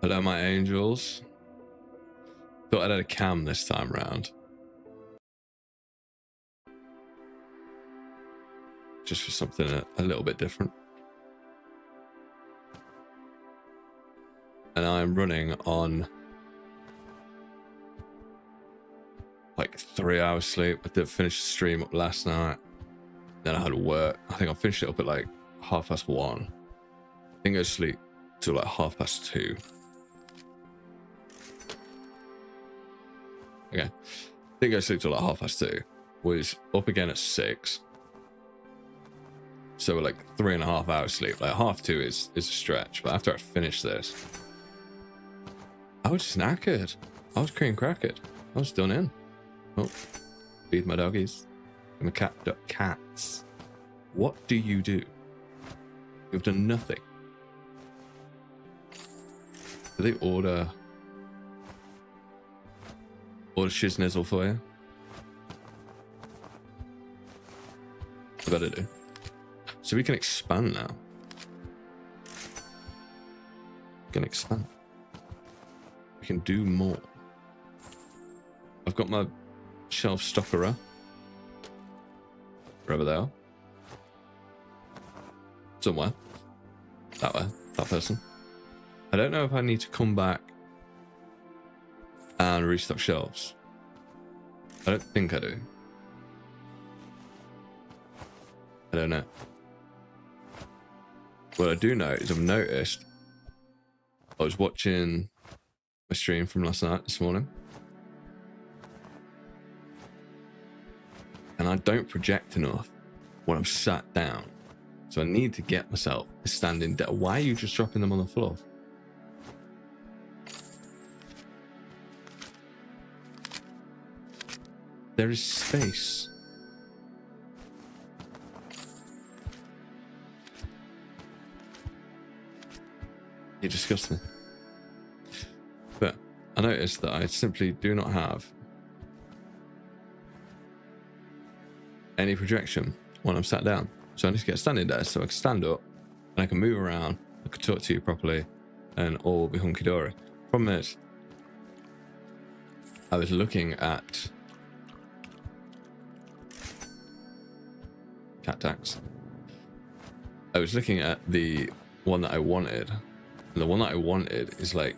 Hello, my angels. Thought I'd had a cam this time round. Just for something a little bit different. And I'm running on like 3 hours sleep. I did finish the stream up last night. Then I had to work. I think I finished it up at like 1:30. Didn't go to sleep till like 2:30. Okay. Didn't go to sleep till like 2:30. Was up again at 6. So we're like 3.5 hours sleep. Like 2:30 is a stretch. But after I finished this, I was just knackered. I was cream crackered. I was done in. Oh, feed my doggies. I'm a cat. Cats. What do you do? You've done nothing. Do they order shiznizzle for you? I better do. So we can expand now. We can expand. We can do more. I've got my shelf stockerer. Wherever they are. Somewhere. That way. That person. I don't know if I need to come back and restock shelves. I don't think I do. I don't know. What I do know is I've noticed I was watching a stream from last night this morning. And I don't project enough when I'm sat down. So I need to get myself a standing desk. Why are you just dropping them on the floor? There is space. You disgust me. But I noticed that I simply do not have any projection when I'm sat down. So I need to get a standing desk so I can stand up and I can move around, I can talk to you properly, and all will be hunky-dory. Problem is, I was looking at cat tax. I was looking at the one that I wanted. And the one that I wanted is like,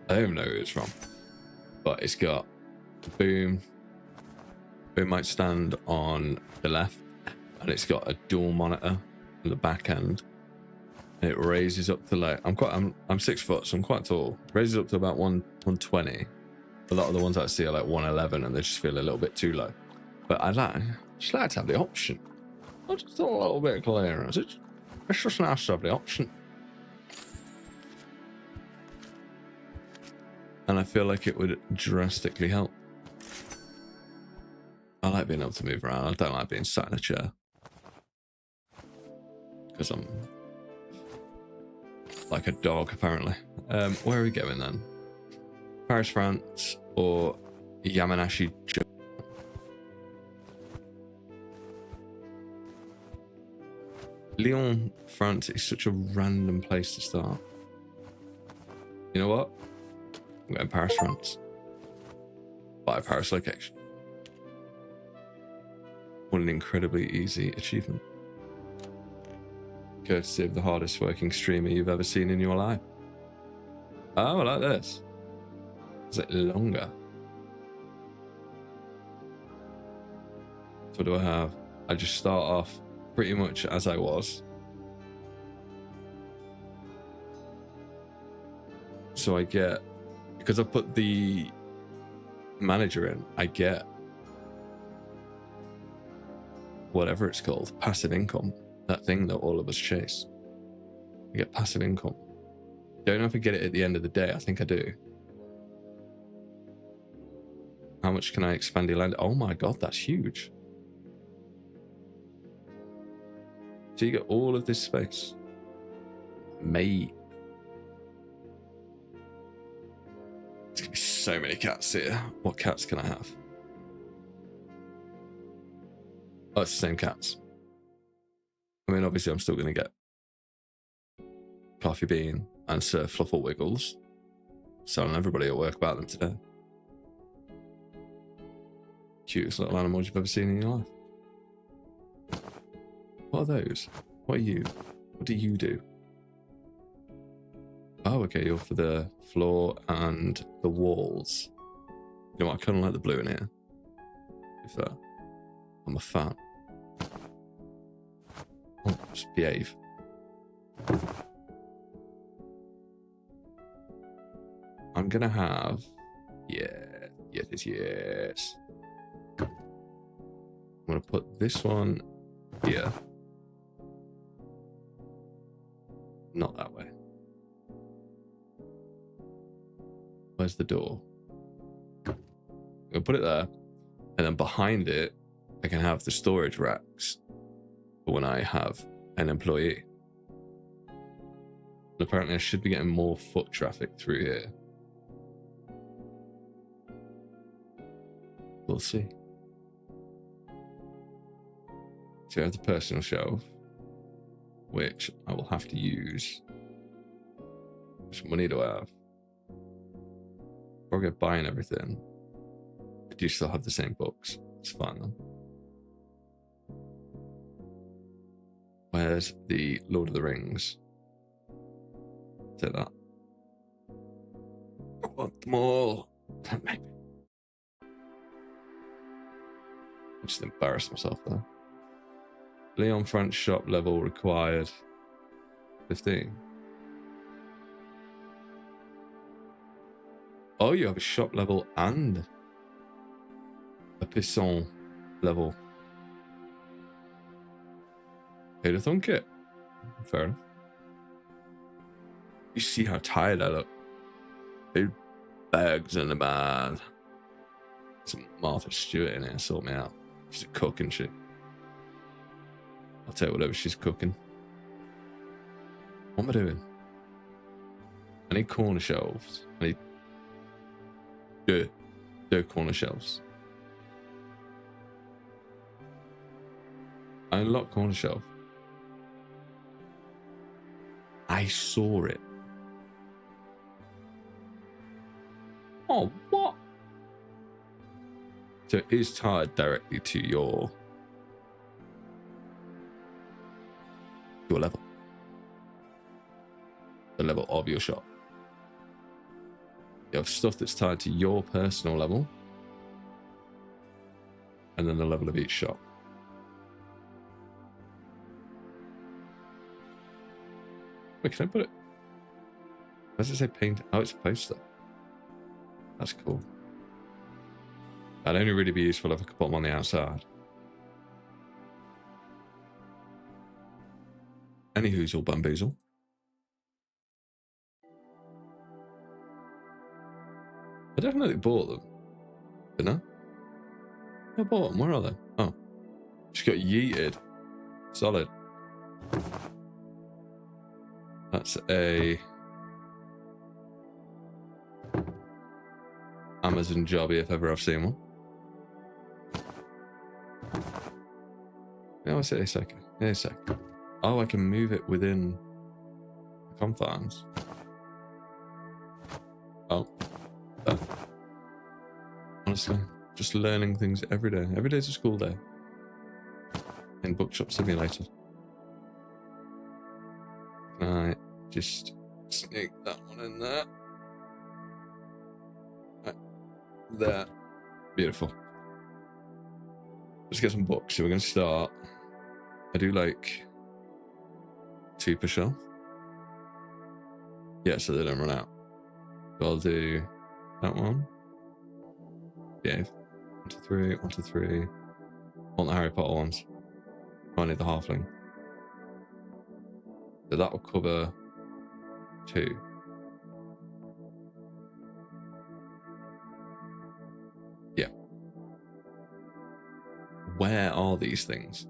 I don't even know who it's from, but it's got boom mic stand on the left, and it's got a dual monitor on the back end, and it raises up to like, I'm 6 foot, so I'm quite tall. Raises up to about 120. A lot of the ones I see are like 111, and they just feel a little bit too low. But just like to have the option. I just thought a little bit of clearance. It's just nice to have the option. And I feel like it would drastically help. I like being able to move around. I don't like being sat in a chair. Because I'm like a dog, apparently. Where are we going then? Paris, France, or Yamanashi, Japan? Lyon, France is such a random place to start. You know what? I'm going Paris, France. By a Paris location. What an incredibly easy achievement. Courtesy of the hardest working streamer you've ever seen in your life. Oh, I like this. Is it longer? So what do I have? I just start off pretty much as I was. So I get, because I've put the manager in, I get whatever it's called, passive income. That thing that all of us chase. I get passive income. Don't know if I get it at the end of the day. I think I do. How much can I expand your land? Oh my god, that's huge. So you get all of this space. Mate. There's gonna be so many cats here. What cats can I have? Oh, it's the same cats. I mean, obviously I'm still gonna get Coffee Bean and Sir Fluffle Wiggles. Telling everybody at work about them today. Cutest little animals you've ever seen in your life. What are those? What are you? What do you do? Oh, okay, you're for the floor and the walls. You know what, I kind of like the blue in here. If I'm a fan. Oh, just behave. I'm gonna have... Yes. I'm gonna put this one here. Not that way. Where's the door? I'm gonna put it there, and then behind it, I can have the storage racks for when I have an employee. And apparently I should be getting more foot traffic through here. We'll see. So I have the personal shelf, which I will have to use. How much money do I have? Before I get buying everything, I do still have the same books. It's fine then. Where's the Lord of the Rings? Take that. I want them all. Maybe. I just embarrassed myself there. Leon front shop level required 15. Oh, you have a shop level and a pisson level. Who'd have thunk it? Fair enough. You see how tired I look. Big bags in the bag. Some Martha Stewart in here, sort me out. She's a cook, isn't she? I'll take whatever she's cooking. What am I doing? I need corner shelves. I need corner shelves. I unlock corner shelf. I saw it. Oh, what? So it is tied directly to your level. The level of your shop. You have stuff that's tied to your personal level. And then the level of each shop. Wait, can I put it? Where does it say paint? Oh, it's a poster. That's cool. That'd only really be useful if I could put them on the outside. Any hoozle bamboozle. I definitely bought them. Didn't I? I bought them. Where are they? Oh. Just got yeeted. Solid. That's a Amazon jobby if ever I've seen one. Yeah, what's it? A second. Yeah, a sec. Oh, I can move it within the confines. Oh. Honestly, just learning things every day. Every day's a school day. In Bookshop Simulator. Can I just sneak that one in there? Right. There. Beautiful. Let's get some books. So we're going to start. I do like 2 per shelf. Yeah, so they don't run out. So I'll do that one. Yeah. 1, 2, 3, 1, 2, 3. I want the Harry Potter ones. I need the halfling. So that will cover 2. Yeah. Where are these things?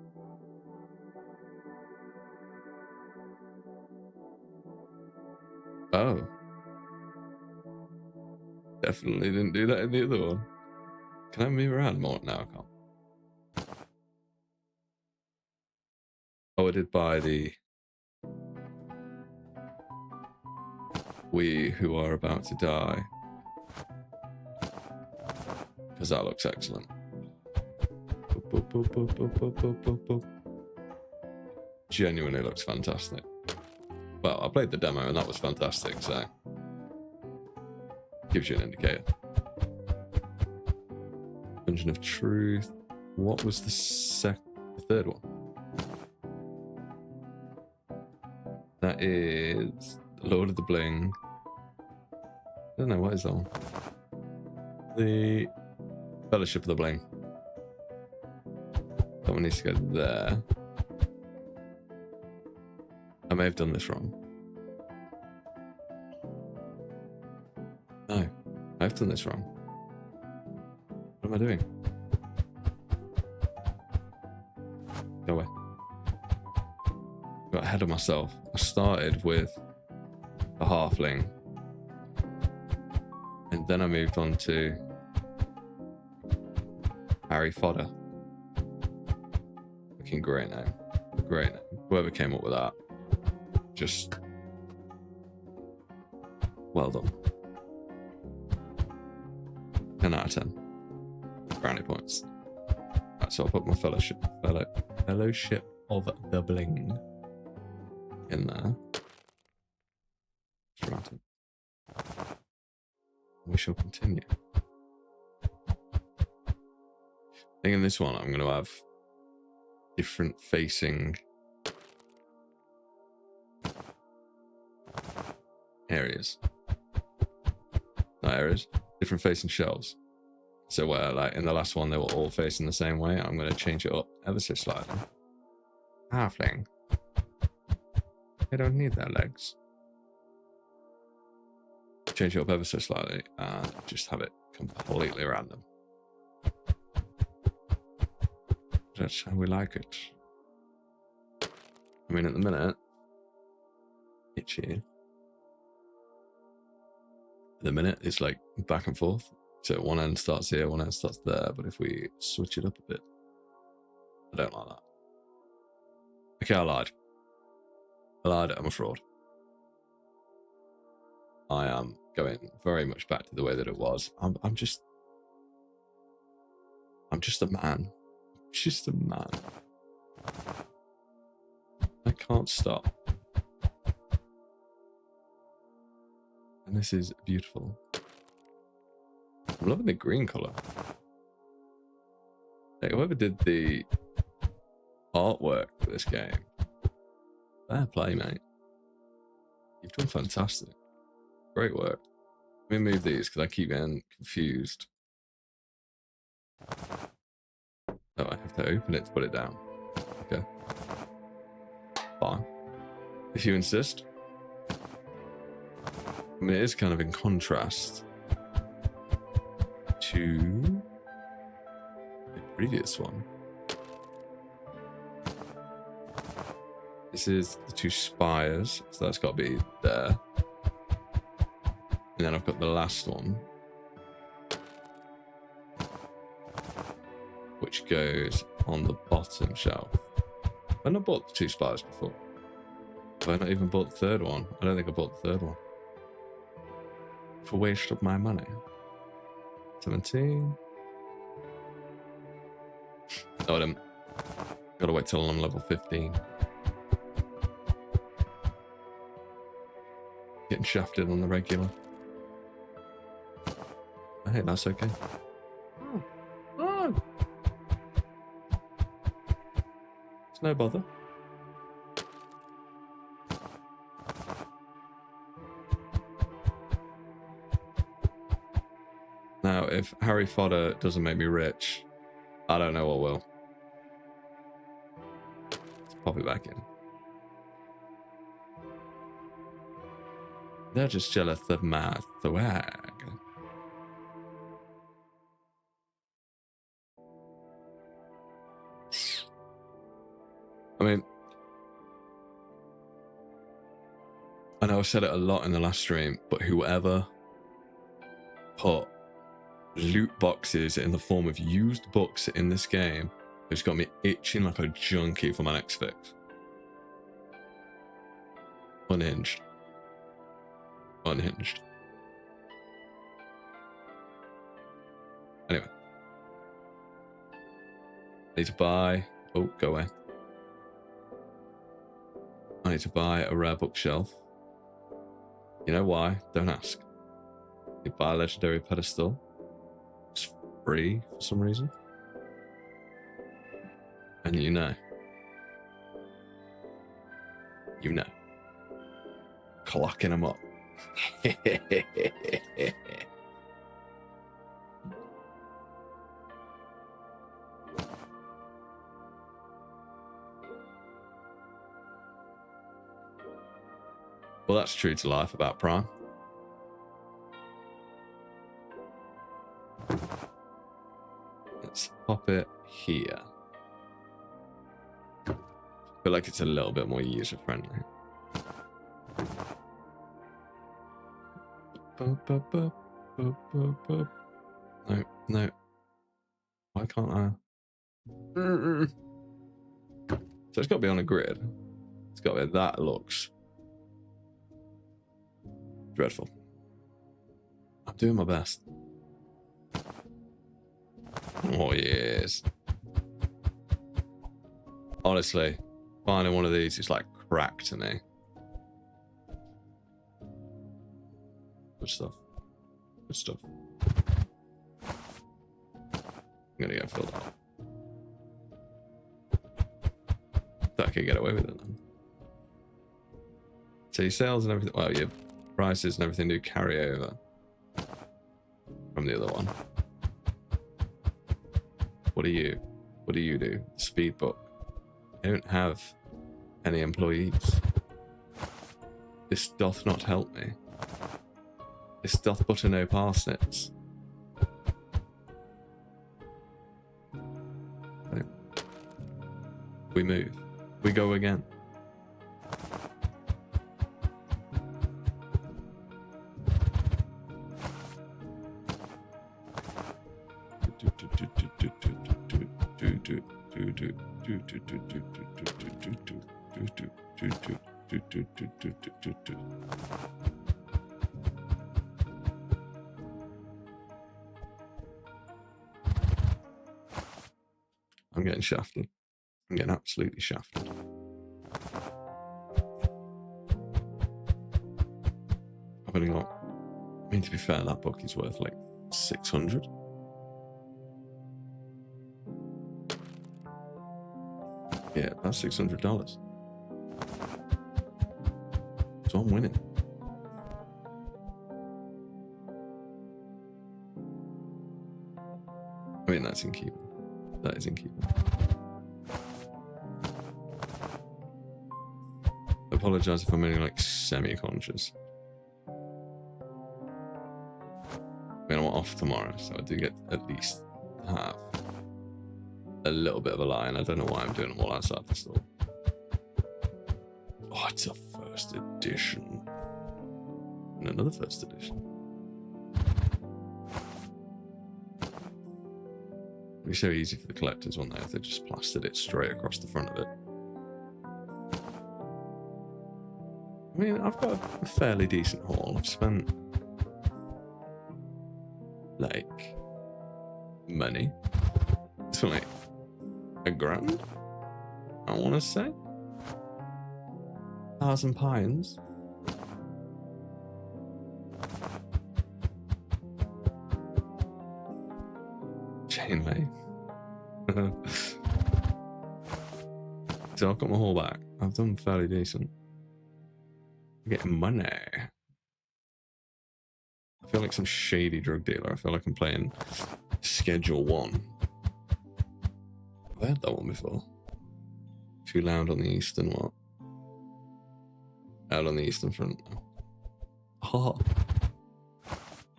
Oh. Definitely didn't do that in the other one. Can I move around more? No, I can't. Oh, I did buy the... We who are about to die. Because that looks excellent. Boop, boop, boop, boop, boop, boop, boop, boop. Genuinely looks fantastic. Well, I played the demo and that was fantastic, so gives you an indicator. Dungeon of Truth. What was the third one? That is Lord of the Bling. I don't know, what is that one? The Fellowship of the Bling. That one needs to go there. I may have done this wrong. No, I've done this wrong. What am I doing? Go away. Got ahead of myself. I started with a halfling. And then I moved on to Harry Fodder. Looking great name. Great name. Whoever came up with that. Just well done. 10 out of 10. Brownie points. Right, so I'll put my fellowship of the Bling in there. Right. We shall continue. I think in this one I'm going to have different facing areas. Not areas, different facing shelves. So where like in the last one they were all facing the same way, I'm going to change it up ever so slightly. Halfling. They don't need their legs. Change it up ever so slightly and just have it completely random. That's how we like it. I mean, at the minute, itchy. At the minute, it's like back and forth. So one end starts here, one end starts there. But if we switch it up a bit, I don't like that. Okay, I lied. I'm a fraud. I am going very much back to the way that it was. I'm just a man. Just a man. I can't stop. And this is beautiful. I'm loving the green color. Hey, whoever did the artwork for this game, fair play, mate. You've done fantastic. Great work. Let me move these because I keep getting confused. Oh, I have to open it to put it down. Okay. Fine. If you insist. I mean, it is kind of in contrast to the previous one. This is the two spires, so that's got to be there. And then I've got the last one, which goes on the bottom shelf. I've not bought the two spires before. Have I not even bought the third one? I don't think I bought the third one. For waste of my money. 17. No, I didn't. Gotta wait till I'm level 15. Getting shafted on the regular. Hey, that's okay. Oh. Oh. It's no bother. Now, if Harry Fodder doesn't make me rich, I don't know what will. Let's pop it back in. They're just jealous of my swag. I mean, I know I've said it a lot in the last stream, but whoever put loot boxes in the form of used books in this game has got me itching like a junkie for my next fix. Unhinged. unhinged. Anyway. I need to buy... Oh, go away. I need to buy a rare bookshelf. You know why? Don't ask. You buy a legendary pedestal. It's free for some reason. And you know. You know. Clocking them up. Well, that's true to life about Prime. Let's pop it here. I feel like it's a little bit more user friendly. No, no. Why can't I? So it's got to be on a grid. It's got to be. That looks dreadful. I'm doing my best. Oh, yes. Honestly, finding one of these is like crack to me. Good stuff. Good stuff. I'm gonna get filled out. Thought I could get away with it then. So your sales and everything, well, your prices and everything do carry over from the other one. What do you do? Speed book. I don't have any employees. This doth not help me. This doth butter no parsnips. We move. We go again. I'm getting shafted. I'm getting absolutely shafted. I've only got... I mean, to be fair, that book is worth like 600. Yeah, that's $600. So I'm winning. I mean, that's in keeping. That is in keeping. I apologise if I'm only like semi-conscious. I mean, I'm off tomorrow, so I do get at least have a little bit of a lie, and I don't know why I'm doing them all outside the store. Oh, it's a first edition. And another first edition. It'd be so easy for the collectors, wouldn't they, if they just plastered it straight across the front of it. I mean, I've got a fairly decent haul. I've spent like money. It's like £1,000, I want to say. £1,000. Chainmail. So I've got my haul back. I've done fairly decent. I'm getting money. I feel like some shady drug dealer. I feel like I'm playing Schedule 1. I've had that one before. Too loud on the eastern what? Out on the eastern front. Ha!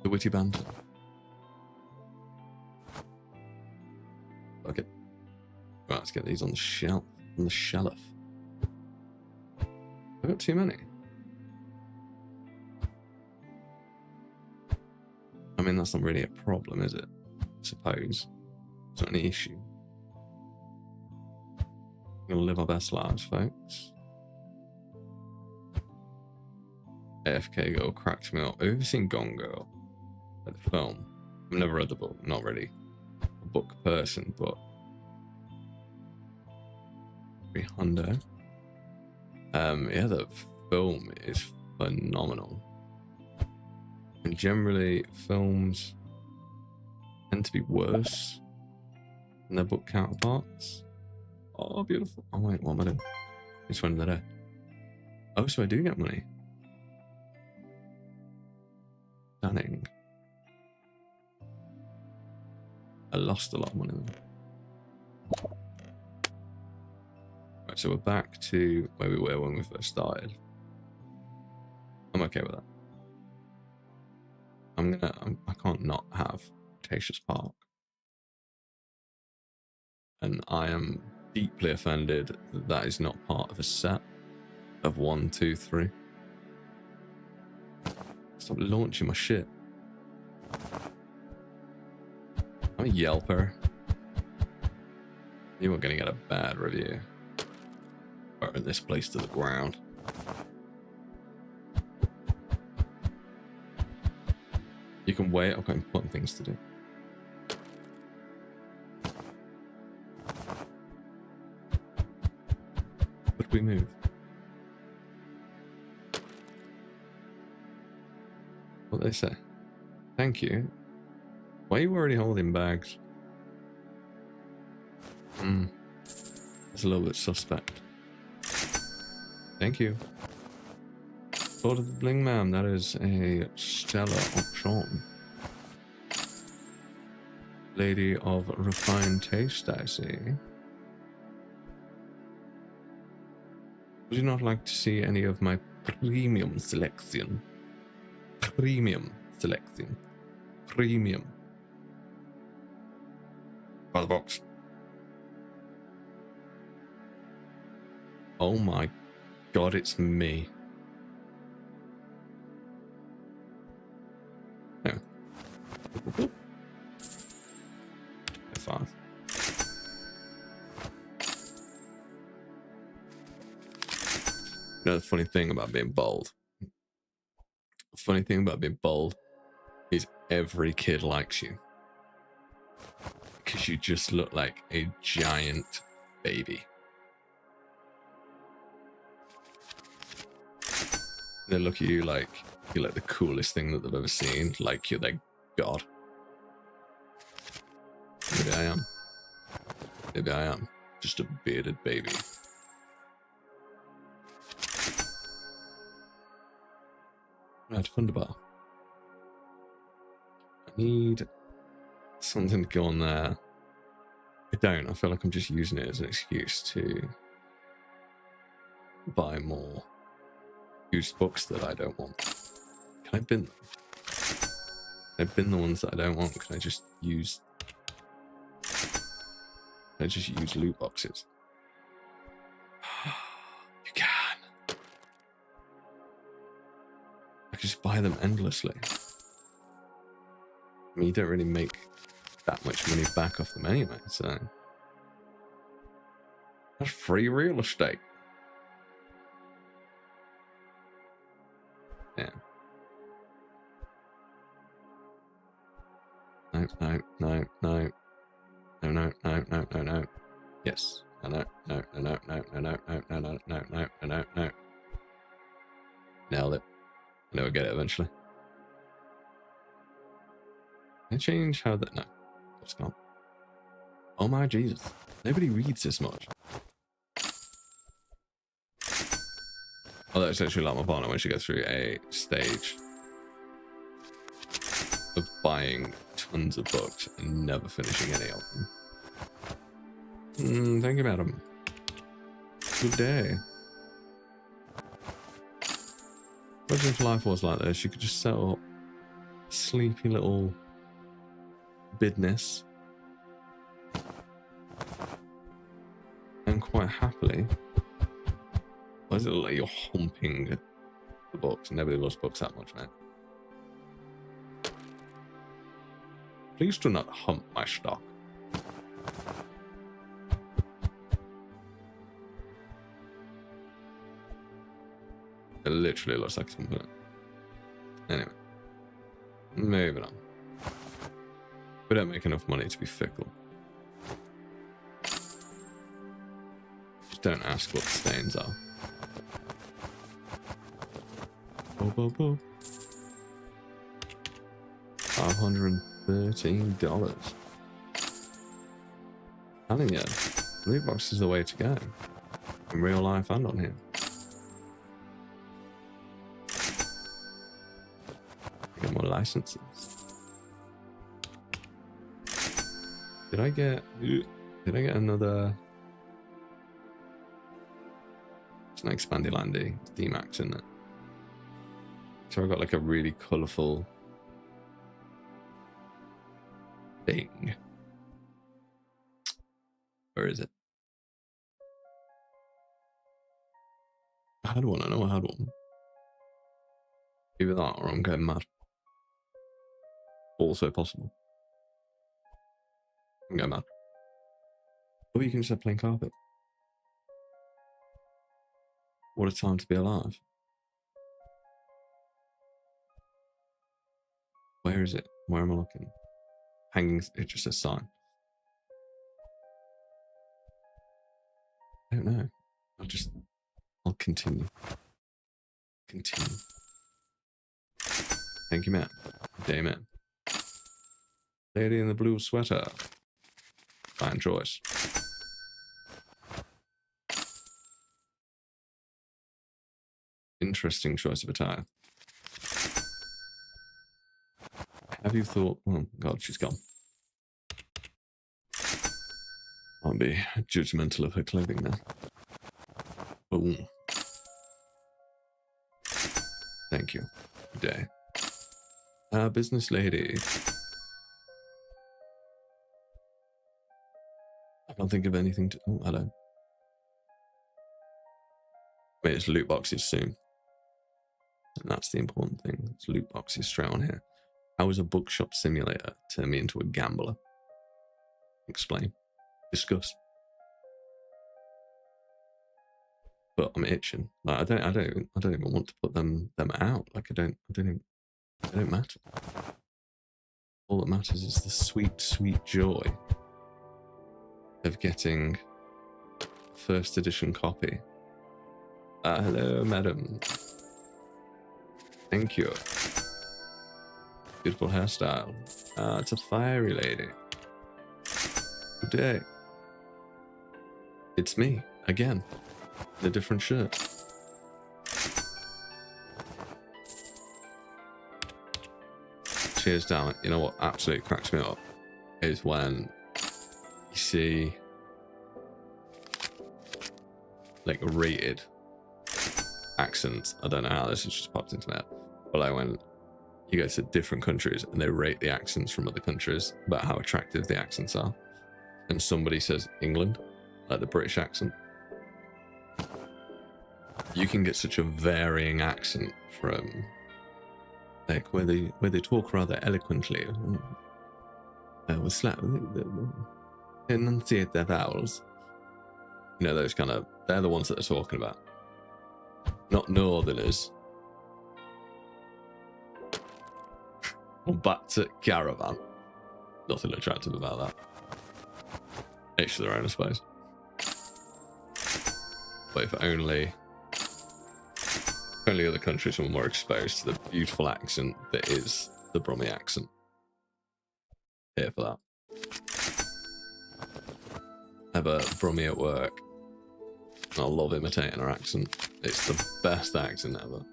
The witty banter. Okay. Right, let's get these on the shelf. On the shelf. I've got too many. I mean, that's not really a problem, is it? I suppose. It's not any issue. I'm gonna live our best lives, folks. AFK Girl cracks me up. Have you ever seen Gone Girl? Like the film? I've never read the book. I'm not really a book person, but 300. Yeah, the film is phenomenal. And generally, films tend to be worse than their book counterparts. Oh, beautiful. Oh, wait, what am I doing? It's one of the day. Oh, so I do get money. Stunning. I lost a lot of money then. Right, so we're back to where we were when we first started. I'm okay with that. I can't not have Cretaceous Park. And I am deeply offended that that is not part of a set of 1, 2, 3. Stop launching my shit. I'm a Yelper. You were gonna get a bad review. Burn this place to the ground. You can wait, I've got important things to do. But we move. What they say? Thank you. Why are you already holding bags? That's a little bit suspect. Thank you. Thought of the bling, ma'am. That is a stellar option. Lady of refined taste, I see. Would you not like to see any of my premium selection? Premium selection. Premium. By the box. Oh my god, it's me. No. F5. You know the funny thing about being bold? The funny thing about being bold is every kid likes you. Because you just look like a giant baby. They look at you like you're like the coolest thing that they've ever seen, like you're their god. Maybe I am. Maybe I am. Just a bearded baby. Right, Thunderbar. I need something to go on there. I don't. I feel like I'm just using it as an excuse to buy more used books that I don't want. Can I bin them? Can I bin the ones that I don't want? Can I just use... Can I just use loot boxes? You can. I can just buy them endlessly. I mean, you don't really make that much money back off them anyway, so... That's free real estate. Yeah. No, no, no, no. No, no, no, no, no, no. Yes. No, no, no, no, no, no, no, no, no, no, no, no, no, no, no. Nailed it. I know I'll get it eventually. Can I change how that... No. It's gone. Oh my Jesus. Nobody reads this much. Although it's actually like my partner when she goes through a stage of buying tons of books and never finishing any of them. Thank you, madam. Good day. Imagine if life was like this, you could just set up a sleepy little business and quite happily... Why does it look like you're humping the books? Nobody loves books that much, man. Please do not hump my stock. It literally looks like something. Anyway, moving on. We don't make enough money to be fickle. Just don't ask what the stains are. Bo. $513. Telling you, loot box is the way to go. In real life and on here. Get more licenses. Did I get another? It's an Expandy Landy. It's D-Max, isn't it? So I got like a really colourful thing. Where is it? I had one. I know I had one. Either that or I'm going mad. Also possible. I'm going mad. Or you can just have plain carpet. What a time to be alive. Where is it? Where am I looking? Hanging, it just says sign. I don't know. I'll continue. Continue. Thank you, man. Day, man. Lady in the blue sweater. Fine choice. Interesting choice of attire. Have you thought... Oh, God, she's gone. I'll be judgmental of her clothing now. Boom. Thank you. Good day. Business lady. I can't think of anything to... Oh, hello. Wait, it's loot boxes soon. And that's the important thing. It's loot boxes straight on here. How is a bookshop simulator turn me into a gambler? Explain. Discuss. But I'm itching. Like I don't even want to put them out. Like they don't matter. All that matters is the sweet, sweet joy of getting first edition copy. Hello, madam. Thank you. Beautiful hairstyle. It's a fiery lady. Good day. It's me, again. In a different shirt. Cheers, damn it. You know what absolutely cracks me up? Is when you see like rated accents. I don't know how this has just popped into my head. But like when you go to different countries and they rate the accents from other countries about how attractive the accents are. And somebody says England, like the British accent. You can get such a varying accent from like where they talk rather eloquently. With enunciate their vowels. You know, those kind of, they're the ones that they're talking about. Not northerners. Back to caravan. Nothing attractive about that. Each to their own, I suppose. But if only other countries were more exposed to the beautiful accent that is the Brummie accent. Here for that. I have a Brummie at work. I love imitating her accent. It's the best accent ever.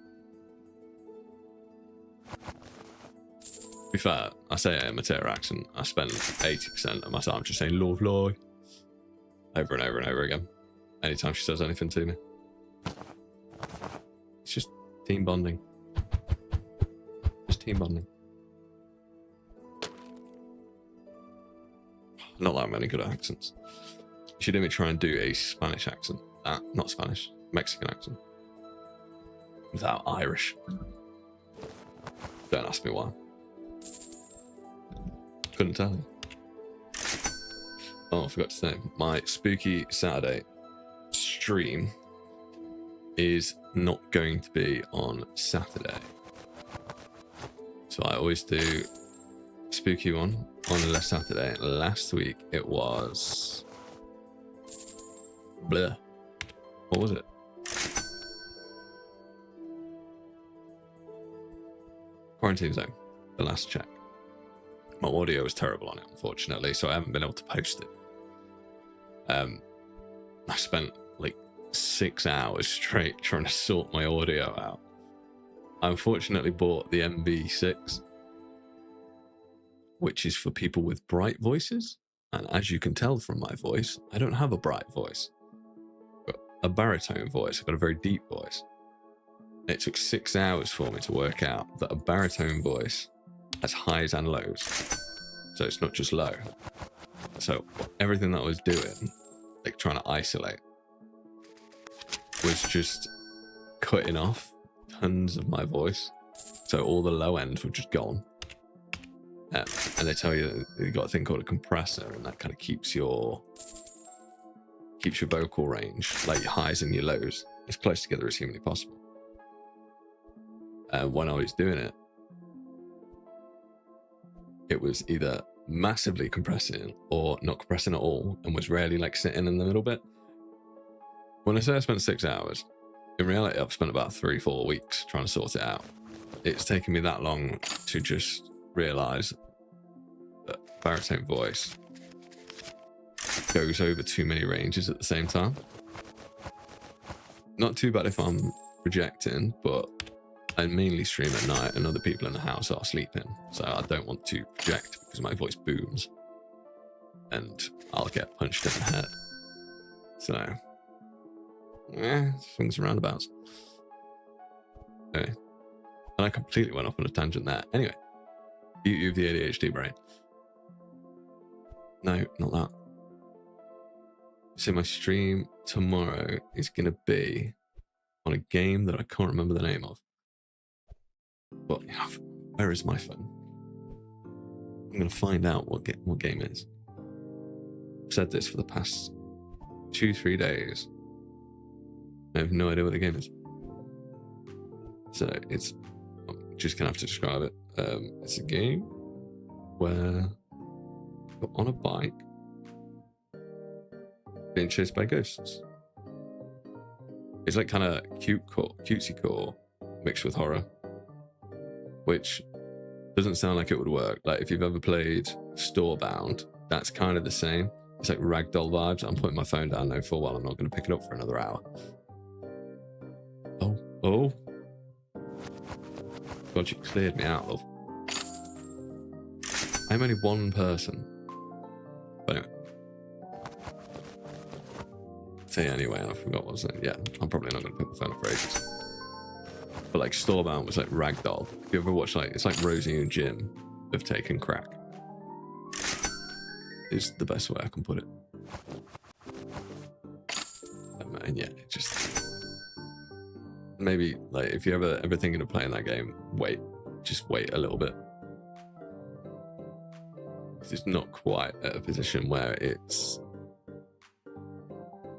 To be fair, I say I imitate her accent. I spend 80% of my time just saying "love lie" over and over and over again. Anytime she says anything to me. It's just team bonding. Just team bonding. Not that many good accents. You should let me try and do a Spanish accent. Not Spanish, Mexican accent. Without Irish. Don't ask me why. Couldn't tell you. Oh, I forgot to say, my Spooky Saturday stream is not going to be on Saturday. So I always do spooky one on a Saturday. Last week it was bleh. What was it? Quarantine Zone, the last check. My audio was terrible on it, unfortunately, so I haven't been able to post it. I spent like 6 hours straight trying to sort my audio out. I unfortunately bought the MV6, which is for people with bright voices. And as you can tell from my voice, I don't have a bright voice. I've got a baritone voice. I've got a very deep voice. It took 6 hours for me to work out that a baritone voice has highs and lows. So it's not just low. So everything that I was doing, like trying to isolate, was just cutting off tons of my voice. So all the low ends were just gone. And they tell you that you've got a thing called a compressor, and that kind of keeps your vocal range, like your highs and your lows, as close together as humanly possible. When I was doing it, it was either massively compressing or not compressing at all, and was rarely like sitting in the middle bit. When I say I spent 6 hours, in reality I've spent about 3-4 weeks trying to sort it out. It's taken me that long to just realize that baritone voice goes over too many ranges at the same time. Not too bad if I'm projecting, but I mainly stream at night and other people in the house are sleeping, so I don't want to project because my voice booms and I'll get punched in the head. So swings and roundabouts. Okay. And I completely went off on a tangent there. Anyway, beauty of the ADHD brain. No, not that. So my stream tomorrow is going to be on a game that I can't remember the name of. But where is my phone? I'm going to find out what game it is. I've said this for the past 2-3 days. I have no idea what the game is. So I'm just going to have to describe it. It's a game where you're on a bike being chased by ghosts. It's like kind of cutesy core mixed with horror, which doesn't sound like it would work. Like if you've ever played Storebound, that's kind of the same. It's like ragdoll vibes. I'm putting my phone down now for a while. I'm not going to pick it up for another hour. Oh. God, you cleared me out, love. I'm only one person. But anyway. So yeah, anyway, I forgot what I was saying. Yeah, I'm probably not going to pick my phone up for ages. But like Storebound was like ragdoll. If you ever watch it's like Rosie and Jim have taken crack. Is the best way I can put it. And yeah, it just maybe like if you're ever thinking of playing that game, just wait a little bit. It's not quite at a position where it's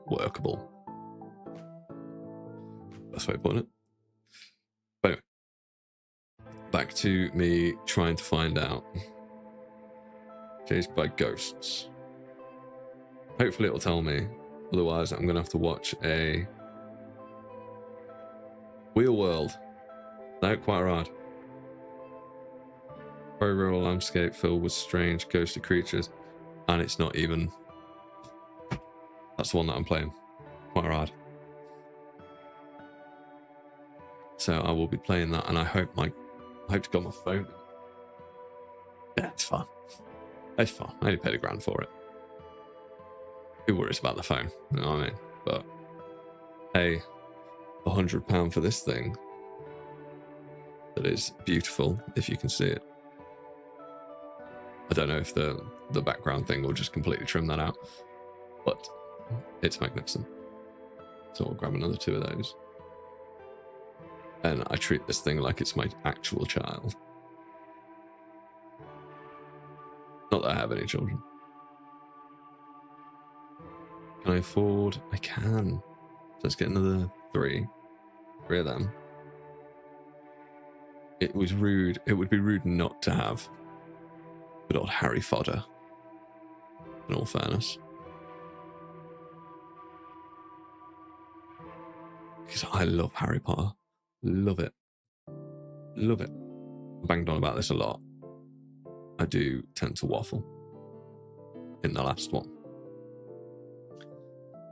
workable. That's the way of putting it. But anyway, back to me trying to find out. Chased by ghosts. Hopefully it'll tell me. Otherwise, I'm going to have to watch a Wheel World. Not quite hard. Very rural landscape filled with strange ghostly creatures. And it's not even... That's the one that I'm playing. Quite hard. So I will be playing that, and I hope to get my phone. Yeah, it's fun. It's fun. I only paid $1,000 for it. Who worries about the phone? You know what I mean? But hey, £100 for this thing that is beautiful, if you can see it. I don't know if the background thing will just completely trim that out, but it's magnificent. So I'll grab another 2 of those. And I treat this thing like it's my actual child. Not that I have any children. Can I afford? I can. So let's get another 3 of them. it was rude. It would be rude not to have good old Harry fodder, in all fairness. Because I love Harry Potter. Love it. Love it. I banged on about this a lot. I do tend to waffle in the last one.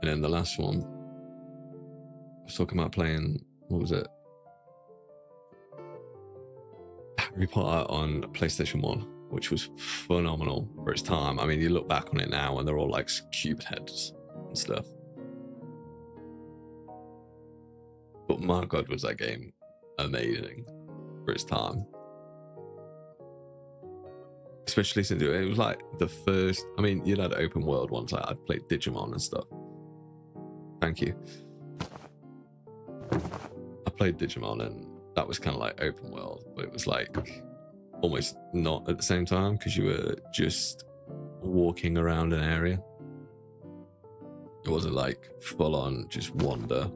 And in the last one, I was talking about playing, what was it? Harry Potter on PlayStation 1, which was phenomenal for its time. I mean, you look back on it now and they're all like cube heads and stuff. But my God, was that game amazing for its time. Especially since it was like the first, I mean, you'd had open world ones, like I'd played Digimon and stuff. Thank you. I played Digimon and that was kind of like open world, but it was like almost not at the same time because you were just walking around an area. It wasn't like full on just wander.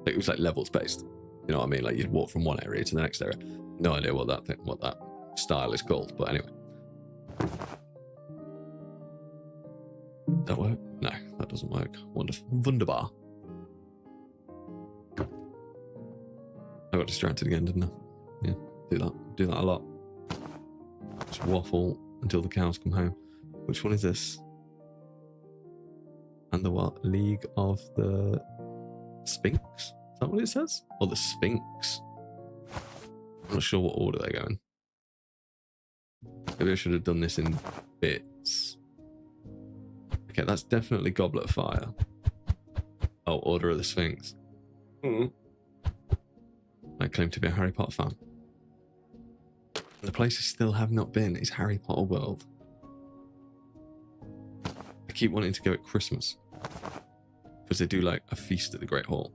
It was like levels based. You know what I mean? Like you'd walk from one area to the next area. No idea what that style is called, but anyway. Does that work? No, that doesn't work. Wonderful. Wunderbar. I got distracted again, didn't I? Yeah, do that a lot. Just waffle until the cows come home. Which one is this? And the what? League of the Sphinx? Is that what it says? Or the Sphinx? I'm not sure what order they go in. Maybe I should have done this in bits. Okay, that's definitely Goblet of Fire. Oh, Order of the Sphinx. I claim to be a Harry Potter fan. The place I still have not been is Harry Potter World. I keep wanting to go at Christmas. Because they do like a feast at the Great Hall.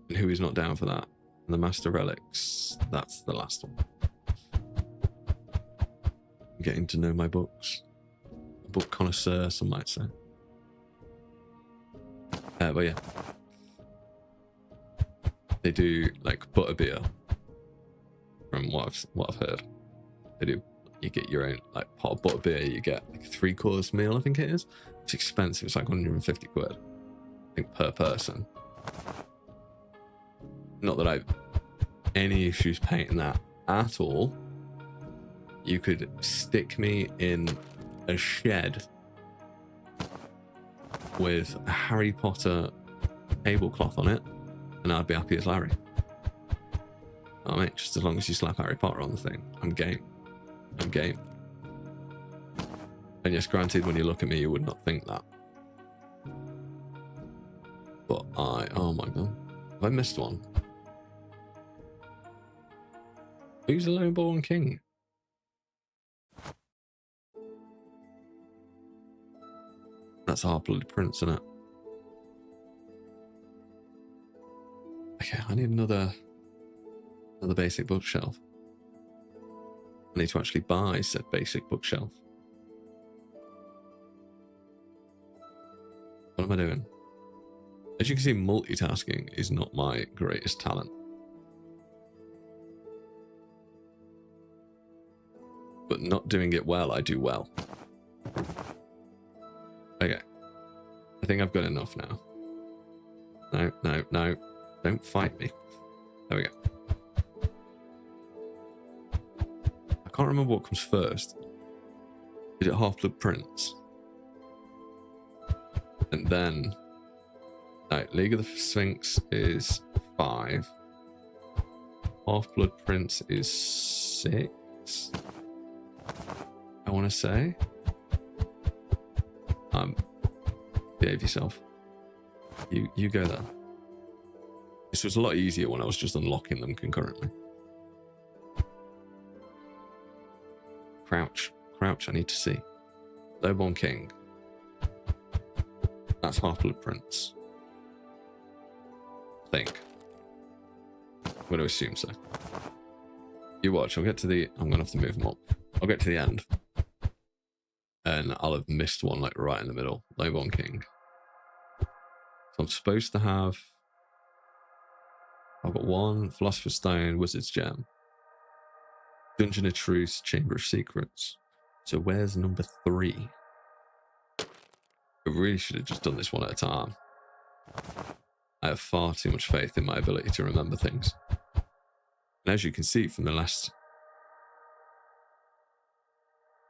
And who is not down for that? And the Master Relics, that's the last one. I'm getting to know my books. A book connoisseur, some might say. But yeah. They do like butterbeer. From what I've heard. They do, you get your own like pot of butterbeer, you get like a 3-course meal, I think it is. It's expensive, it's like 150 quid. I think per person. Not that I've any issues paying that at all. You could stick me in a shed with a Harry Potter tablecloth on it, and I'd be happy as Larry. I mean, just as long as you slap Harry Potter on the thing, I'm game. I'm game. And yes, granted, when you look at me, you would not think that. But oh my God, have I missed one? Who's the lone-born king? That's a half-blooded prince, isn't it? Okay, I need another basic bookshelf. I need to actually buy said basic bookshelf. What am I doing? As you can see, multitasking is not my greatest talent. But not doing it well, I do well. Okay. I think I've got enough now. No. Don't fight me. There we go. I can't remember what comes first. Is it Half-Blood Prince? And then... No, League of the Sphinx is 5. Half-Blood Prince is 6. I want to say. Behave yourself. You go there. This was a lot easier when I was just unlocking them concurrently. Crouch, I need to see. Lowborn King. That's Half-Blood Prince. I think. I'm going to assume so. You watch, I'll get to the... I'm going to have to move them up. I'll get to the end. And I'll have missed one like right in the middle. Lowborn King. So I'm supposed to have... I've got 1 Philosopher's Stone, Wizard's Gem, Dungeon of Truth, Chamber of Secrets. So where's number 3? I really should have just done this one at a time. I have far too much faith in my ability to remember things. And as you can see from the last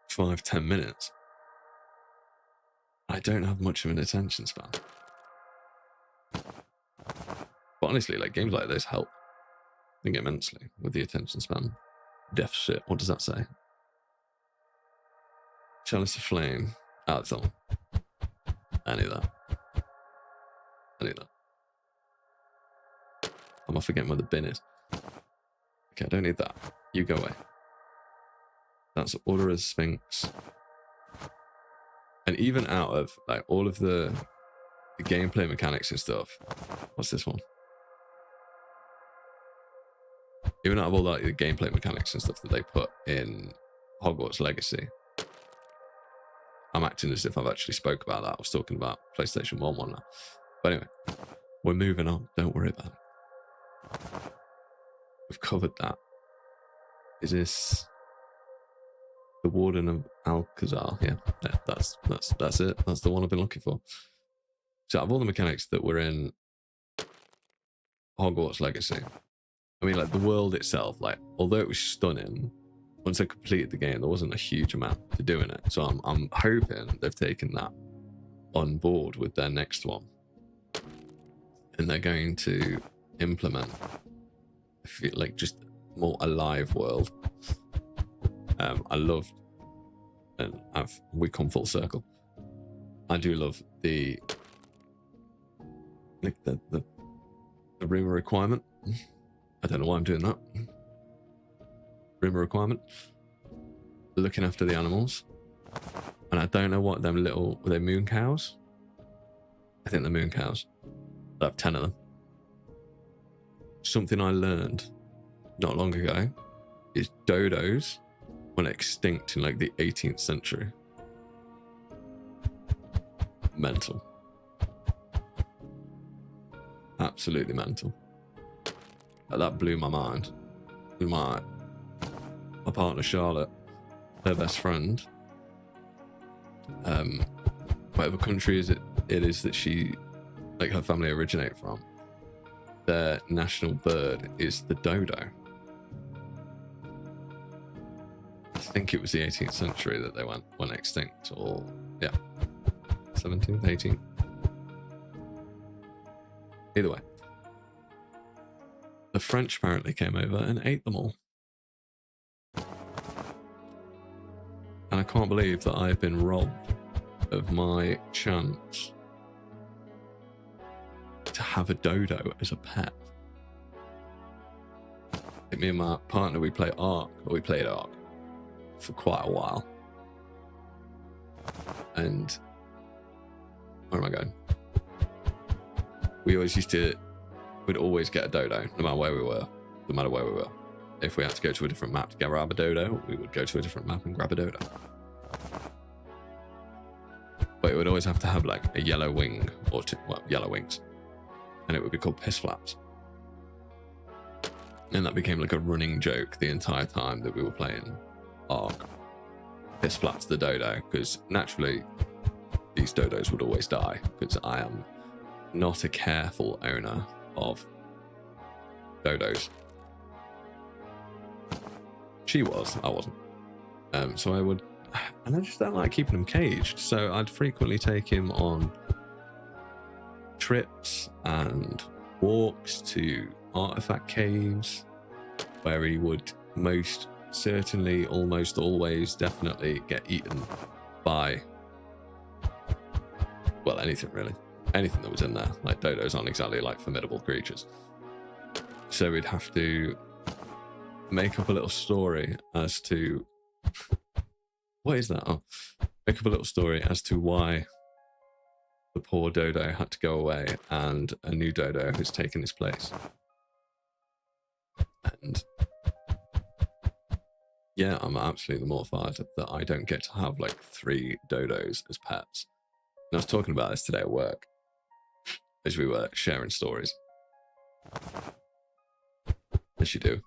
5-10 minutes, I don't have much of an attention span. But honestly, like, games like this help, I think, immensely with the attention span deficit. What does that say? Chalice of Flame. Oh, it's that one. I knew that. I knew that. Am I forgetting where the bin is? Okay, I don't need that. You go away. That's Order of the Sphinx. And even out of like all of the gameplay mechanics and stuff, what's this one? Even out of all like the gameplay mechanics and stuff that they put in Hogwarts Legacy, I'm acting as if I've actually spoke about that. I was talking about PlayStation 1 one now. But anyway, we're moving on. Don't worry about it. We've covered that. Is this the Warden of Alcazar? Yeah, that's it. That's the one I've been looking for. So out of all the mechanics that were in Hogwarts Legacy, I mean, like, the world itself, like, although it was stunning, once I completed the game, there wasn't a huge amount to do in it. So I'm hoping they've taken that on board with their next one, and they're going to implement, I feel like, just more alive world. I loved, and we come full circle. I do love the room requirement. I don't know why I'm doing that. Room requirement. Looking after the animals. And I don't know what them little, were they moon cows? I think they're moon cows. I have 10 of them. Something I learned not long ago is dodos went extinct in like the 18th century. Mental. Absolutely mental. That blew my mind. My partner Charlotte, her best friend, whatever country it is that she, like, her family originate from, their national bird is the dodo. I think it was the 18th century that they went extinct, or yeah, 17th, 18th. Either way, the French apparently came over and ate them all. And I can't believe that I've been robbed of my chance to have a dodo as a pet. Me and my partner, we played Ark for quite a while. And where am I going? We'd always get a dodo, no matter where we were. No matter where we were. If we had to go to a different map to grab a dodo, we would go to a different map and grab a dodo. But it would always have to have like a yellow wing or two, well, yellow wings. And it would be called piss flaps. And that became like a running joke the entire time that we were playing Ark. Piss flaps the dodo, because naturally these dodos would always die, because I am not a careful owner of dodos. She was, I wasn't. So I would, and I just don't like keeping him caged. So I'd frequently take him on trips and walks to artifact caves, where he would most certainly, almost always, definitely get eaten by, well, anything really. Anything that was in there. Like, dodos aren't exactly like formidable creatures. So we'd have to make up a little story as to what is that? Oh, make up a little story as to why the poor dodo had to go away and a new dodo has taken his place. And yeah, I'm absolutely mortified that I don't get to have like 3 dodos as pets. And I was talking about this today at work as we were sharing stories. as you do.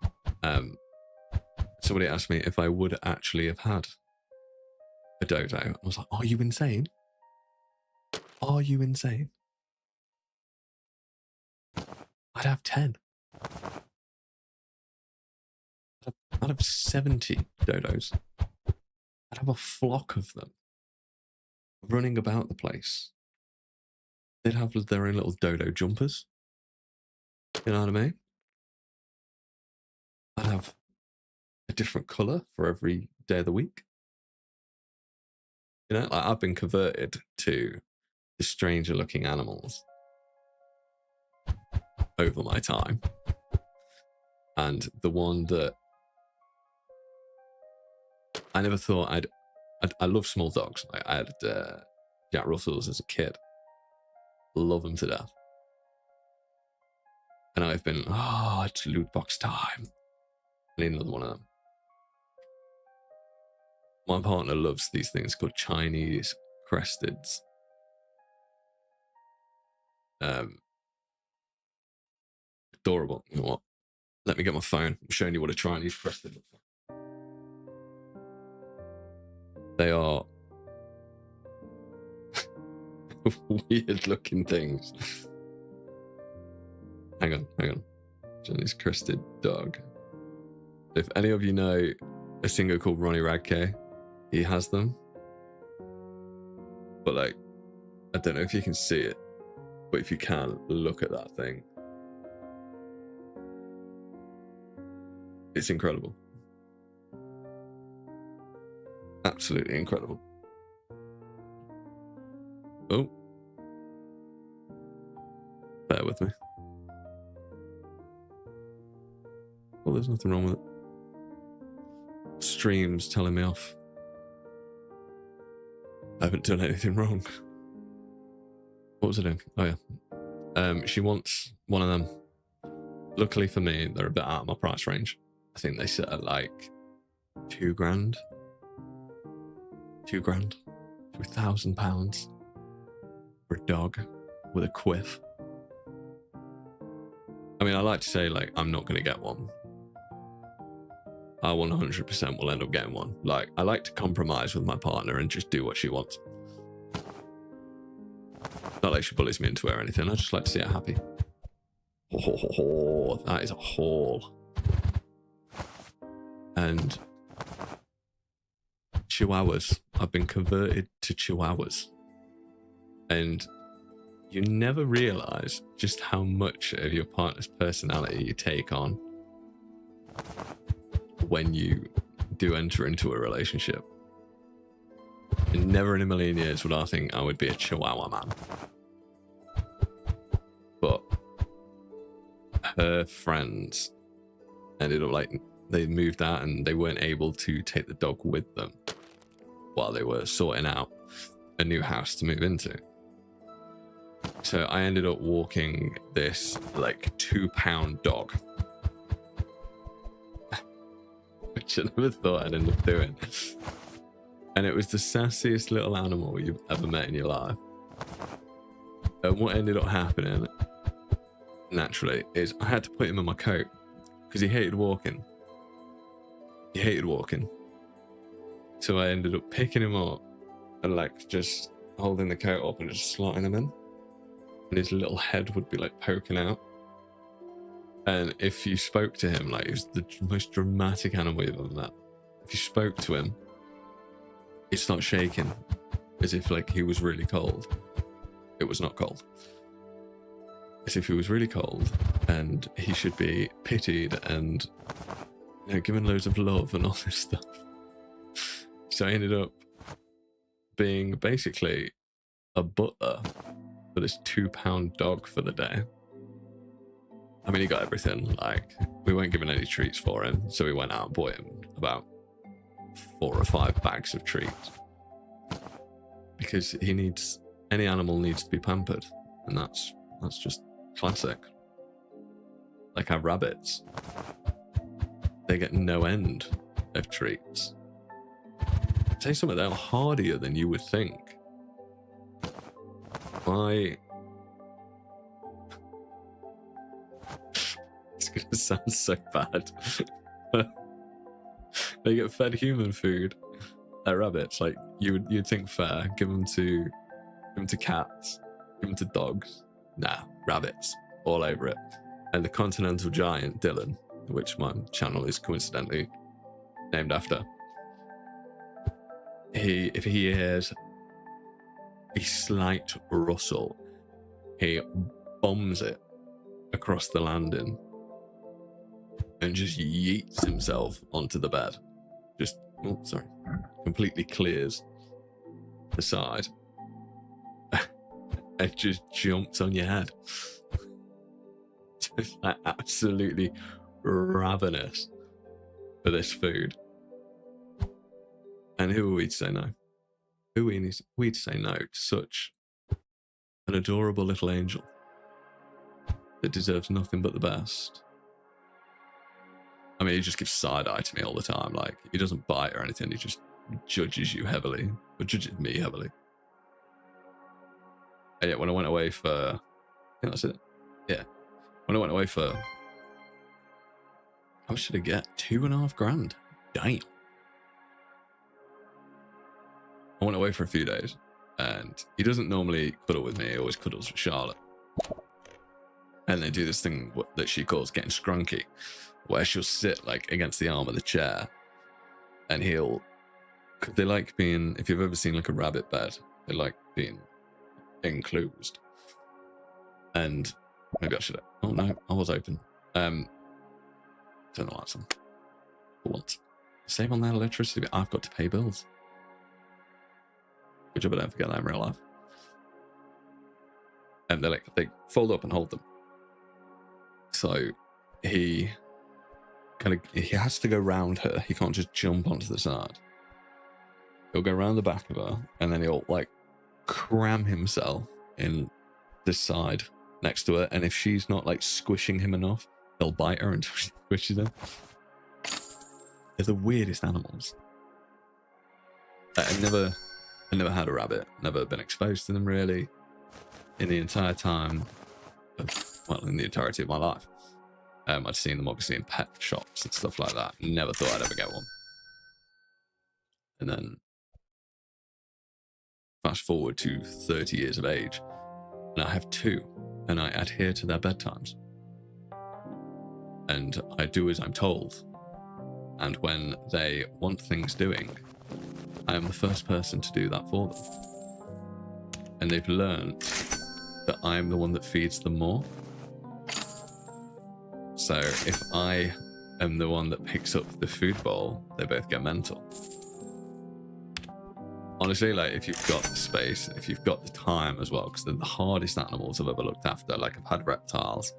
Somebody asked me if I would actually have had a dodo. I was like, are you insane? Are you insane? I'd have 10. I'd have 70 dodos. I'd have a flock of them running about the place. They'd have their own little dodo jumpers. You know what I mean? I'd have a different colour for every day of the week. You know, like I've been converted to the stranger looking animals over my time. And the one that I never thought I love small dogs. I had Jack Russells as a kid. Love them to death. And I've been, oh, it's loot box time. I need another one of them. My partner loves these things called Chinese cresteds. Adorable. You know what? Let me get my phone. I'm showing you what a Chinese crested looks like. They are weird looking things. Hang on. Chinese crested dog. If any of you know a singer called Ronnie Radke, he has them. But like, I don't know if you can see it, but if you can, look at that thing. It's incredible. Absolutely incredible. Oh. Bear with me. Well, there's nothing wrong with it. Stream's telling me off. I haven't done anything wrong. What was I doing? Oh yeah. She wants one of them. Luckily for me, they're a bit out of my price range. I think they sit at like £2,000. £2,000 for a dog with a quiff. I mean, I like to say like I'm not going to get one. I 100% will end up getting one. Like, I like to compromise with my partner and just do what she wants. Not like she bullies me into it or anything. I just like to see her happy. Oh, that is a haul. And Chihuahuas. I've been converted to Chihuahuas. And you never realize just how much of your partner's personality you take on when you do enter into a relationship. And never in a million years would I think I would be a Chihuahua man. But her friends ended up like, they moved out and they weren't able to take the dog with them while they were sorting out a new house to move into. So I ended up walking this like 2-pound dog, which I never thought I'd end up doing. And it was the sassiest little animal you've ever met in your life. And what ended up happening, naturally, is I had to put him in my coat because he hated walking. He hated walking. So I ended up picking him up and like just holding the coat up and just slotting him in. And his little head would be like poking out. And if you spoke to him, like, he was the most dramatic animal you've ever met. If you spoke to him, he'd start shaking as if like he was really cold. It was not cold. As if he was really cold and he should be pitied and, you know, given loads of love and all this stuff. So I ended up being basically a butler for this 2-pound dog for the day. I mean, he got everything. Like, we weren't given any treats for him, so we went out and bought him about 4 or 5 bags of treats. Because he needs, any animal needs to be pampered, and that's just classic. Like our rabbits, they get no end of treats. Say something, they're hardier than you would think. I was gonna sounds so bad. They get fed human food. They're rabbits. Like you'd think fair. Give them to cats. Give them to dogs. Nah, rabbits all over it. And the continental giant Dylan, which my channel is coincidentally named after. If he hears a slight rustle, he bombs it across the landing and just yeets himself onto the bed. Just, oh, sorry, completely clears the side. It just jumps on your head. Just like absolutely ravenous for this food. And who are we to say no? Who are we to say no to such an adorable little angel that deserves nothing but the best? I mean, he just gives side eye to me all the time. Like, he doesn't bite or anything. He just judges you heavily, or judges me heavily. And yet, when I went away for, I think that's it. Yeah, when I went away for, how much did I get? $2,500. Damn. I went away for a few days, and he doesn't normally cuddle with me. He always cuddles with Charlotte. And they do this thing that she calls getting scrunky, where she'll sit like against the arm of the chair, and they like being, if you've ever seen like a rabbit bed, they like being enclosed. And maybe I should, oh no, I was open. Turn the lights on for once. Save on that electricity, but I've got to pay bills. Good job I don't forget that in real life. And they fold up and hold them. So he has to go round her. He can't just jump onto the side. He'll go around the back of her, and then he'll like cram himself in this side next to her. And if she's not like squishing him enough, he'll bite her until she squishes him. They're the weirdest animals. I never had a rabbit. Never been exposed to them really. In the entire time in the entirety of my life. I'd seen them obviously in pet shops and stuff like that. Never thought I'd ever get one. And then fast forward to 30 years of age, and I have two, and I adhere to their bedtimes. And I do as I'm told. And when they want things doing, I am the first person to do that for them. And they've learned that I am the one that feeds them more. So if I am the one that picks up the food bowl, they both get mental. Honestly, like, if you've got the space, if you've got the time as well, because they're the hardest animals I've ever looked after. Like, I've had reptiles.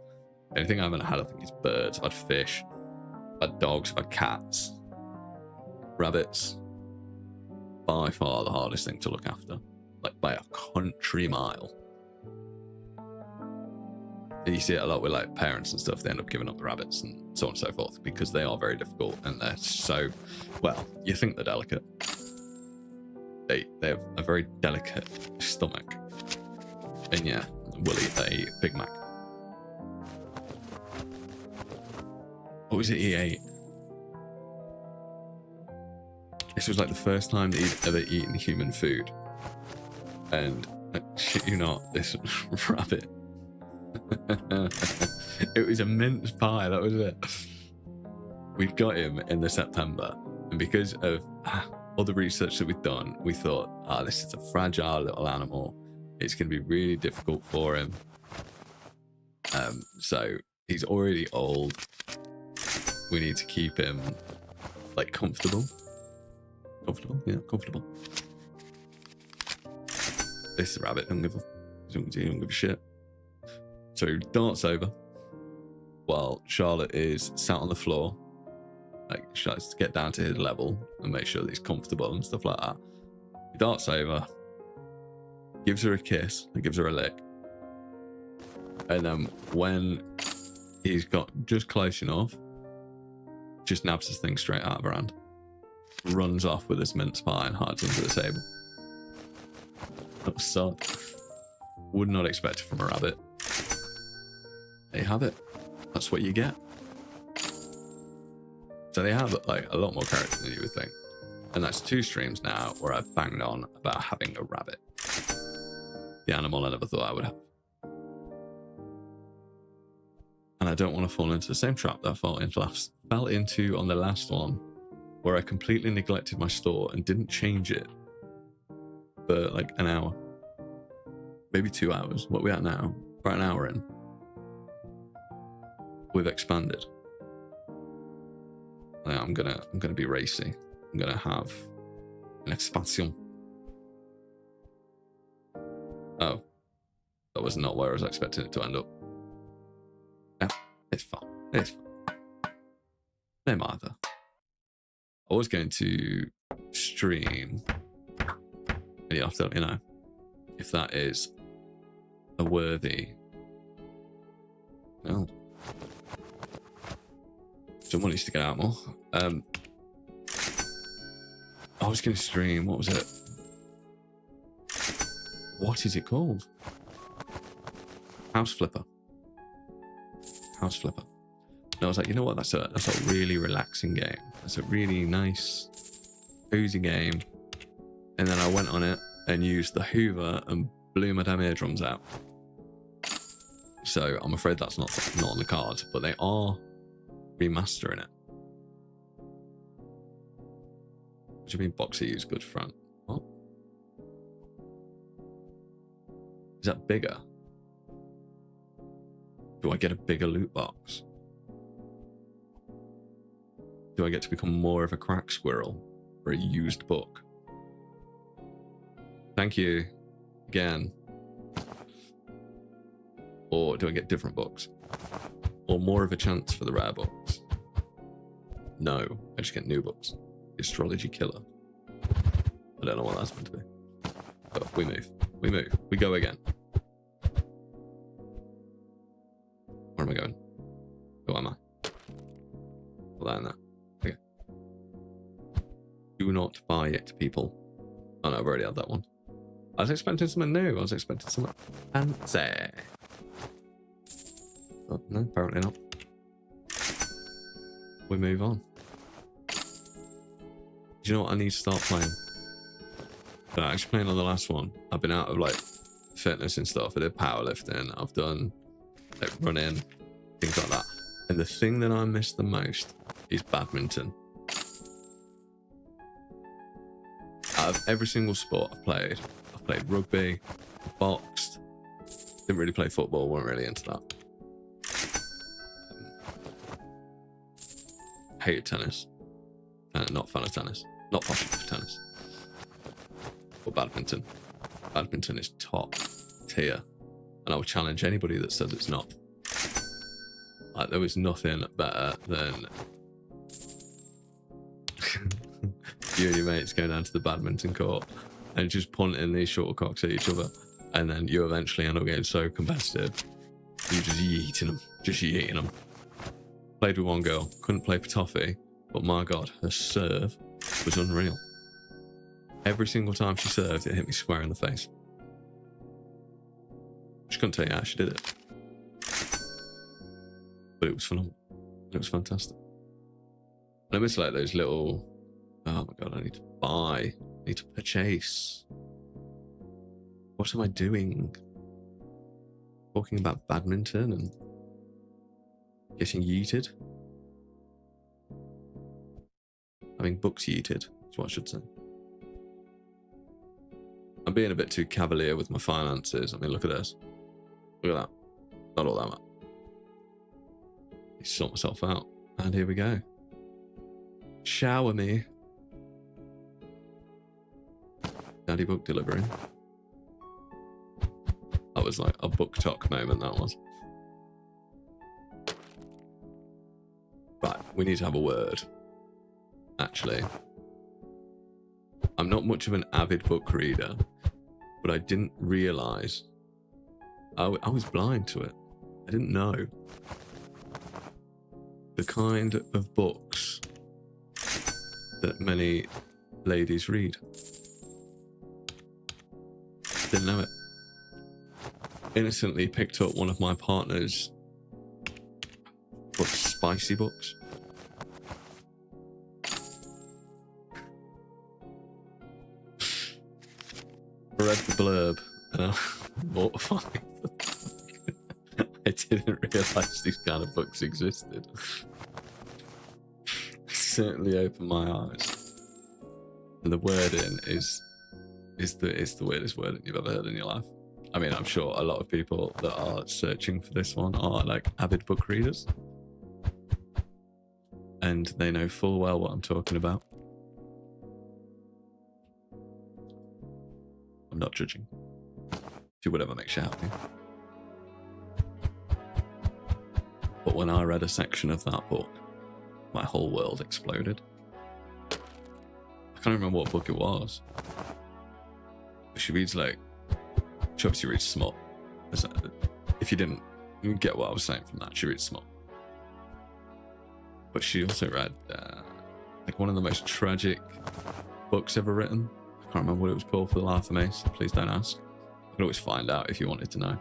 The only thing I haven't had, I think, is birds. I've had fish. I've had dogs. I've had cats. Rabbits. By far the hardest thing to look after. Like, by a country mile. And you see it a lot with like parents and stuff. They end up giving up the rabbits and so on and so forth because they are very difficult, and they're so, well, you think they're delicate. They have a very delicate stomach. And yeah, we'll eat a Big Mac. What was it he ate? This was like the first time that he'd ever eaten human food. And shit you not, this rabbit. It was a mince pie, that was it. We got him in the September, and because of all the research that we've done, we thought, this is a fragile little animal. It's going to be really difficult for him. So he's already old. We need to keep him like comfortable. Comfortable, yeah, comfortable. This rabbit don't give a shit. So he darts over while Charlotte is sat on the floor. Like, she tries to get down to his level and make sure that he's comfortable and stuff like that. He darts over, gives her a kiss and gives her a lick. And then when he's got just close enough, just nabs his thing straight out of her hand. Runs off with his mince pie and hides under the table. That was sad. Would not expect it from a rabbit. There you have it. That's what you get. So they have like a lot more characters than you would think. And that's 2 streams now where I've banged on about having a rabbit. The animal I never thought I would have. And I don't want to fall into the same trap that I fell into on the last one, where I completely neglected my store and didn't change it for like an hour. Maybe 2 hours. What are we at now? About an hour in. We've expanded. Yeah, I'm gonna be racy. I'm gonna have an expansion. Oh, that was not where I was expecting it to end up. Yeah, it's fine. It's fine. No matter. I was going to stream. You have to let me know if that is a worthy. No. Someone needs to get out more. I was going to stream. What was it? What is it called? House Flipper. House Flipper. And I was like, you know what? That's a really relaxing game. That's a really nice, cozy game. And then I went on it and used the Hoover and blew my damn eardrums out. So I'm afraid that's not on the cards, but they are remastering it. What do you mean Boxer use good front? What? Is that bigger? Do I get a bigger loot box? Do I get to become more of a crack squirrel for a used book? Thank you again. Or do I get different books? Or more of a chance for the rare books? No, I just get new books. Astrology Killer. I don't know what that's meant to be. But we move. We move. We go again. Where am I going? Who am I? Put that in there. Okay. Do not buy it, people. Oh no, I've already had that one. I was expecting something new. I was expecting something fancy. Oh, no, apparently not. We move on. Do you know what I need to start playing? But actually playing on the last one. I've been out of like fitness and stuff. I did powerlifting. I've done like running, things like that. And the thing that I miss the most is badminton. Out of every single sport I've played rugby, boxed, didn't really play football, weren't really into that. Hated tennis. Not fan of tennis. Not passionate for tennis. But badminton. Badminton is top tier. And I would challenge anybody that says it's not. Like, there was nothing better than you and your mates going down to the badminton court and just punting these shuttlecocks at each other. And then you eventually end up getting so competitive. You just yeeting them. Just yeeting them. Played with one girl. Couldn't play for toffee. But my God, her serve was unreal. Every single time she served, it hit me square in the face. She couldn't tell you how she did it. But it was phenomenal. It was fantastic. And I miss like those little... Oh my God, I need to buy. I need to purchase. What am I doing? Talking about badminton and getting yeeted? Having books yeeted, is what I should say. I'm being a bit too cavalier with my finances. I mean, look at this. Look at that. Not all that much. I sort myself out. And here we go. Shower me. Daddy book delivery. That was like a book talk moment, that was. Right, we need to have a word. Actually, I'm not much of an avid book reader, but I didn't realise I was blind to it. I didn't know the kind of books that many ladies read. Didn't know it. Innocently picked up one of my partner's books, spicy books. read the blurb and I'm mortified. I didn't realise these kind of books existed. It certainly opened my eyes. And the wording is the weirdest wording you've ever heard in your life. I mean, I'm sure a lot of people that are searching for this one are like avid book readers. And they know full well what I'm talking about. I'm not judging. Do whatever makes you happy. But when I read a section of that book, my whole world exploded. I can't remember what book it was. But she reads like... She obviously reads smut. If you didn't get what I was saying from that, she reads smut. But she also read like one of the most tragic books ever written. I can't remember what it was called for the life of me, so please don't ask. You could always find out if you wanted to know.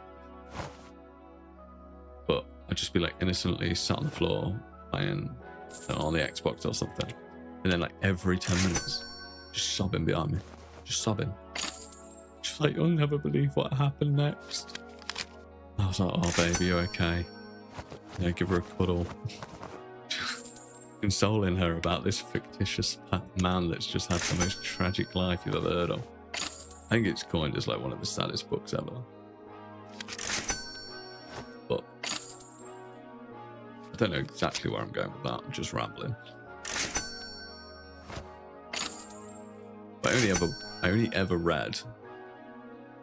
But I'd just be like innocently sat on the floor playing on the Xbox or something. And then like every 10 minutes, just sobbing behind me. Just sobbing. Just like, you'll never believe what happened next. I was like, oh baby, you're okay. Yeah, give her a cuddle. Consoling her about this fictitious man that's just had the most tragic life you've ever heard of. I think it's coined as like one of the saddest books ever. But I don't know exactly where I'm going with that. I'm just rambling. But I only ever read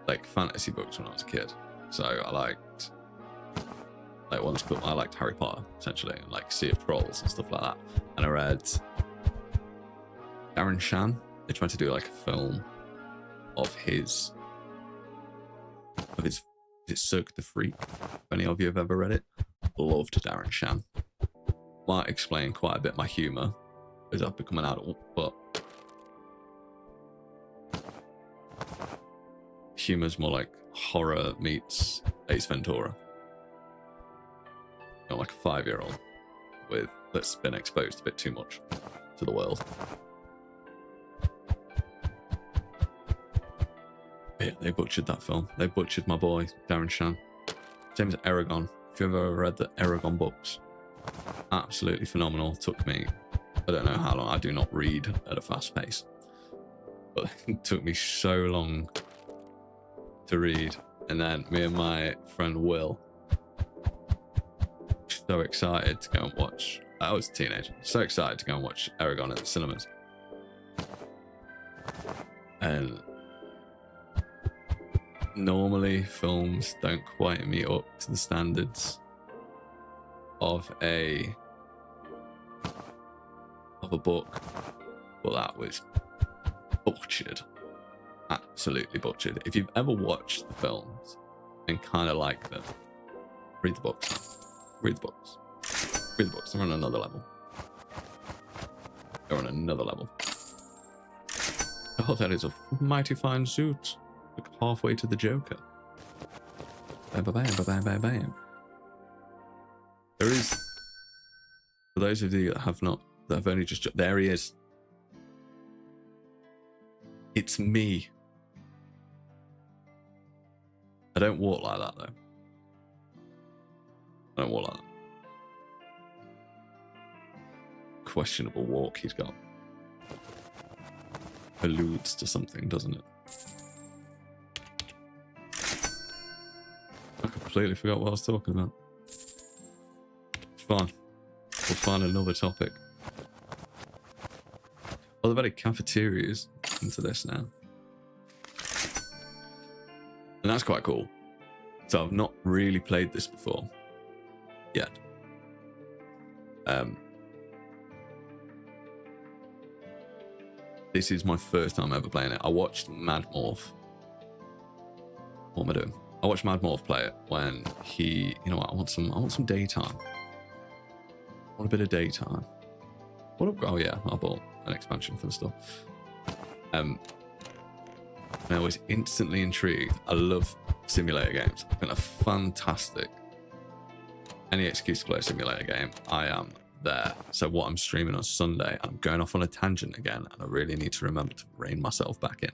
like fantasy books when I was a kid. So I liked I liked Harry Potter essentially, and like Sea of Trolls and stuff like that. And I read Darren Shan. They tried to do like a film of his is it Cirque du Freak? If any of you have ever read it, loved Darren Shan. Might explain quite a bit my humour as I've become an adult, but humour's more like horror meets Ace Ventura. Not like a 5-year-old that's been exposed a bit too much to the world. Yeah, they butchered that film. They butchered my boy, Darren Shan. Same as Eragon. If you've ever read the Eragon books, absolutely phenomenal. Took me, I don't know how long. I do not read at a fast pace. But it took me so long to read. And then me and my friend Will, so excited to go and watch. I was a teenager. So excited to go and watch Eragon at the cinemas. And normally films don't quite meet up to the standards of a book, but that was butchered. Absolutely butchered. If you've ever watched the films and kind of like them, read the books. Read the books. Read the books. They're on another level. They're on another level. Oh, that is a mighty fine suit. Like halfway to the Joker. Bam, bam, bam, bam, bam, bam. There is, for those of you that have only just, there he is. It's me. I don't walk like that though. I don't walk like that. Questionable walk he's got. Alludes to something, doesn't it? I completely forgot what I was talking about. It's fine. We'll find another topic. Oh, they've added cafeterias into this now. And that's quite cool. So I've not really played this before. Yet. This is my first time ever playing it. I watched Mad Morph. What am I doing? I watched Mad Morph play it when he, you know what, I want some daytime. I want a bit of daytime. Oh yeah, I bought an expansion for the store. And I was instantly intrigued. I love simulator games. It's been a fantastic. Any excuse to play a simulator game, I am there. So what I'm streaming on Sunday, I'm going off on a tangent again, and I really need to remember to rein myself back in.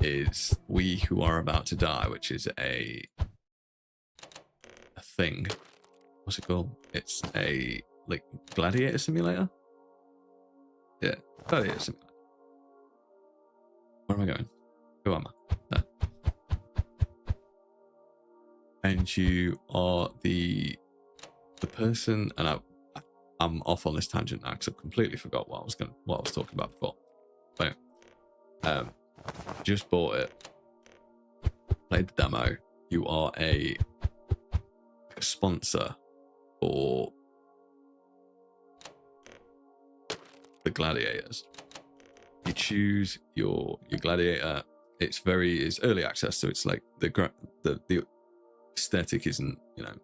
is We Who Are About to Die, which is a thing. What's it called? It's a like gladiator simulator. Yeah, gladiator simulator. Where am I going? Who am I? There. And you are the person, and I'm off on this tangent now because I completely forgot what I was talking about before. But just bought it, played the demo. You are a sponsor for the gladiators. You choose your gladiator. It's early access, so it's like the aesthetic isn't, you know,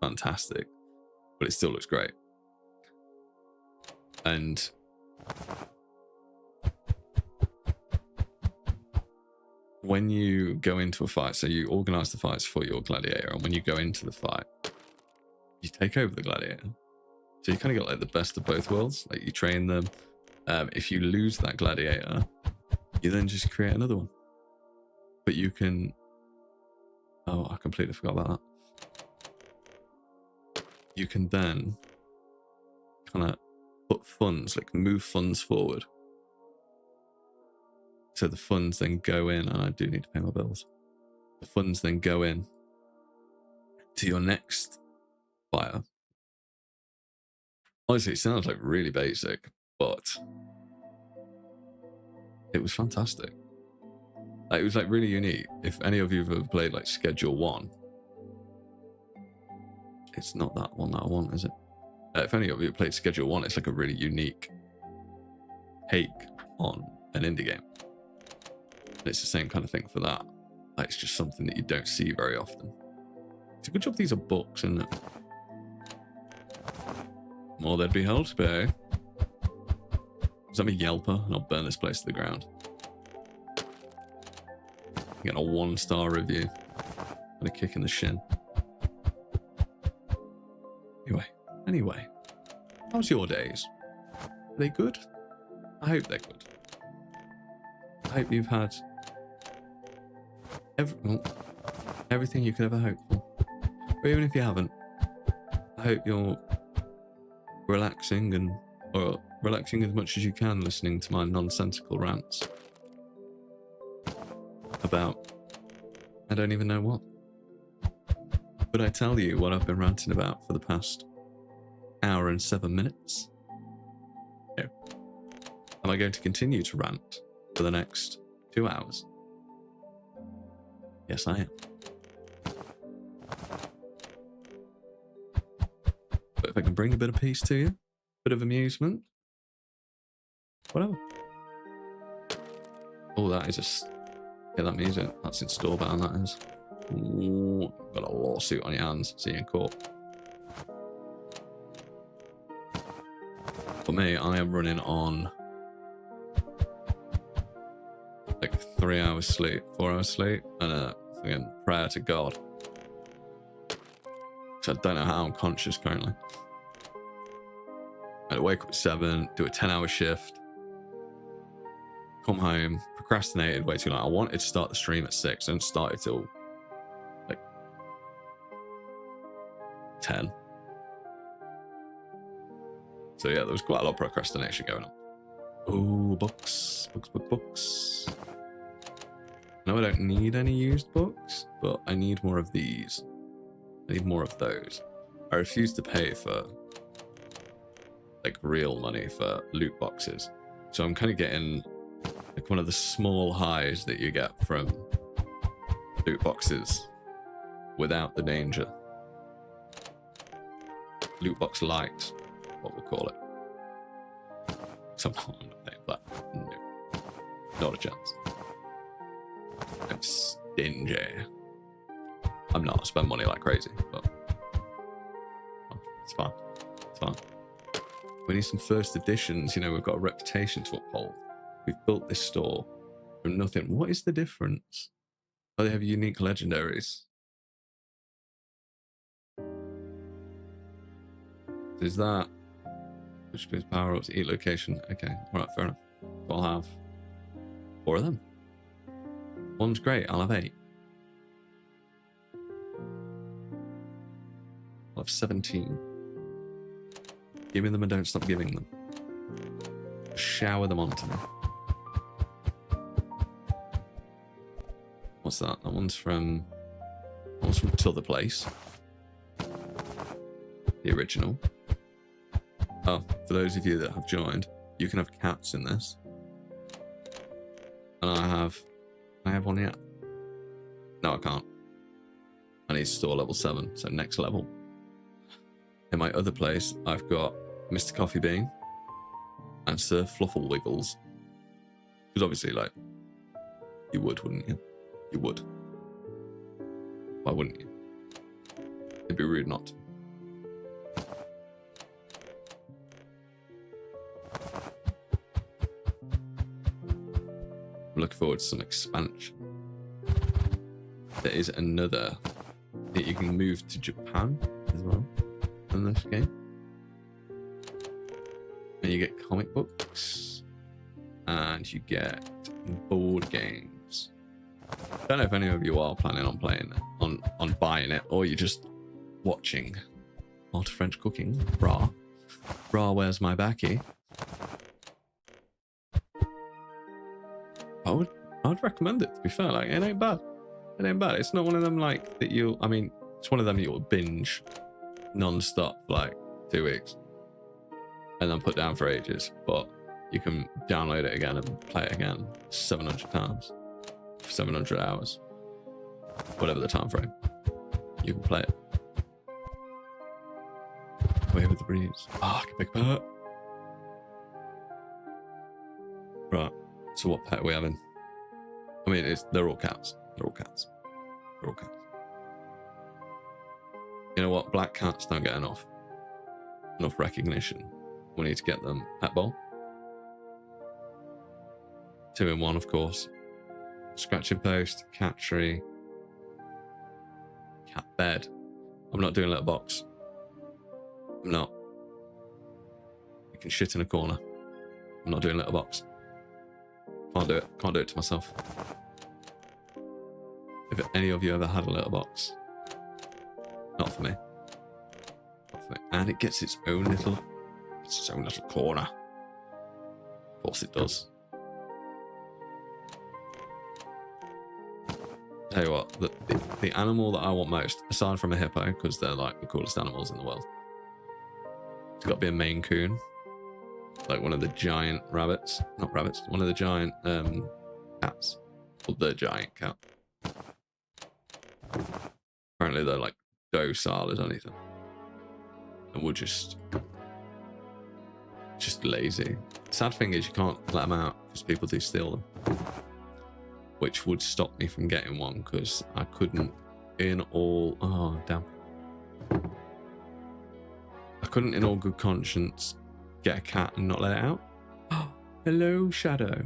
fantastic, but it still looks great. And when you go into a fight, so you organize the fights for your gladiator, and when you go into the fight, you take over the gladiator. So you kind of get like the best of both worlds. Like you train them. If you lose that gladiator, you then just create another one. But you can... Oh, I completely forgot about that. You can then kind of put funds, like move funds forward. So the funds then go in, and I do need to pay my bills. The funds then go in to your next fire. Honestly, it sounds like really basic, but it was fantastic. Like, it was like really unique. If any of you have ever played like Schedule 1, it's not that one that I want, is it? If any of you have played Schedule 1, it's like a really unique take on an indie game. And it's the same kind of thing for that. Like, it's just something that you don't see very often. It's a good job these are books, isn't it? More there'd be hell to pay. Is that a Yelper? And I'll burn this place to the ground. Get a 1-star review and a kick in the shin. Anyway, how's your days? Are they good? I hope they're good. I hope you've had everything you could ever hope for. Or even if you haven't, I hope you're relaxing relaxing as much as you can, listening to my nonsensical rants about I don't even know what. But I tell you what I've been ranting about for the past hour and 7 minutes? No. Am I going to continue to rant for the next 2 hours? Yes, I am. But if I can bring a bit of peace to you, a bit of amusement, whatever. Oh, that is just... Yeah, that music. That's in store bound, that is. Ooh, got a lawsuit on your hands. See you in court. For me, I am running on like 3 hours sleep, 4 hours sleep, and a fucking prayer to God. So I don't know how I'm conscious currently. I'd wake up at 7, do a 10-hour shift, come home, procrastinated way too long. I wanted to start the stream at 6 and started till like 10. So yeah, there was quite a lot of procrastination going on. Oh, books. No, I don't need any used books, but I need more of these. I need more of those. I refuse to pay for like real money for loot boxes. So I'm kind of getting like one of the small highs that you get from loot boxes without the danger. Loot box light, what we'll call it. Somehow I'm not paying for that. No. Not a chance. I'm stingy. I'm not. I spend money like crazy, but it's fine. It's fine. We need some first editions. You know, we've got a reputation to uphold. We've built this store from nothing. What is the difference? Oh, they have unique legendaries. Is that which boosts power ups, eat location? Okay, alright, fair enough. So I'll have 4 of them. One's great, I'll have 8. I'll have 17. Give me them and don't stop giving them. Shower them onto me. What's that? That one's from T'other Place. The original. Oh, for those of you that have joined, you can have cats in this. And I have one yet. No, I can't. I need to store level 7, so next level. In my other place, I've got Mr. Coffee Bean and Sir Fluffle Wiggles. Because obviously, like, you would, wouldn't you? You would. Why wouldn't you? It'd be rude not to. I'm looking forward to some expansion. There is another that you can move to Japan as well in this game. And you get comic books. And you get board games. I don't know if any of you are planning on playing it, on buying it, or you're just watching Art of French Cooking. Brah. Brah, where's my backy? I would recommend it, to be fair. Like, it ain't bad. It ain't bad. It's not one of them like that you, I mean, it's one of them you'll binge non-stop for like 2 weeks and then put down for ages, but you can download it again and play it again 700 times for 700 hours, whatever the time frame. You can play it. Away with the breeze. Ah, I can pick a pet. Right. So what pet are we having? I mean, they're all cats. They're all cats. They're all cats. You know what? Black cats don't get enough recognition. We need to get them pet bowl. 2 in 1, of course. Scratching post, cat tree, cat bed. I'm not doing litter box. I'm not. You can shit in a corner. I'm not doing litter box. Can't do it. Can't do it to myself. If any of you ever had a litter box, not for me. Not for me. And it gets its own little corner. Of course it does. Tell you what, the animal that I want most, aside from a hippo, because they're like the coolest animals in the world, it's got to be a Maine Coon. Like one of the giant rabbits. Not rabbits, one of the giant cats. Or the giant cat. Apparently they're like docile as anything. And we're just lazy. Sad thing is you can't let them out because people do steal them. Which would stop me from getting one because I couldn't oh damn. I couldn't in all good conscience get a cat and not let it out. Oh, hello, Shadow.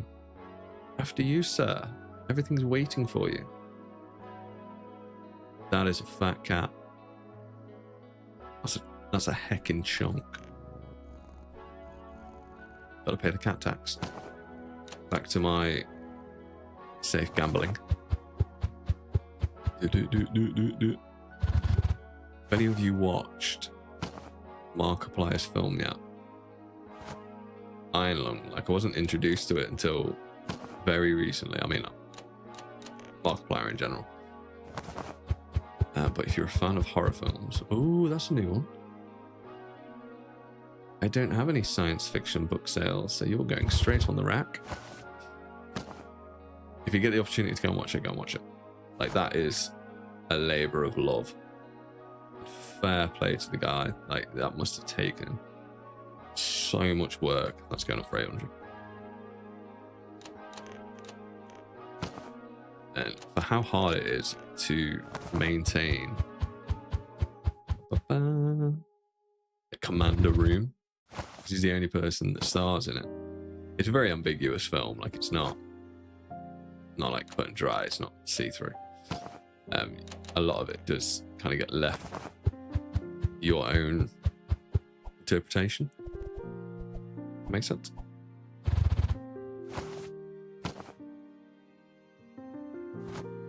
After you, sir. Everything's waiting for you. That is a fat cat. That's a heckin' chunk. Gotta pay the cat tax. Back to my safe gambling. If any of you watched Markiplier's film yet, Iron Lung, like I wasn't introduced to it until very recently. I mean, Markiplier in general. But if you're a fan of horror films, oh, that's a new one. I don't have any science fiction book sales, so you're going straight on the rack. If you get the opportunity to go and watch it, go and watch it. Like, that is a labor of love. Fair play to the guy. Like, that must have taken so much work. That's going up for 800. And for how hard it is to maintain a commander room, because he's the only person that stars in it. It's a very ambiguous film. Like, it's not like cut and dry. It's not see-through. A lot of it does kind of get left your own interpretation. Makes sense.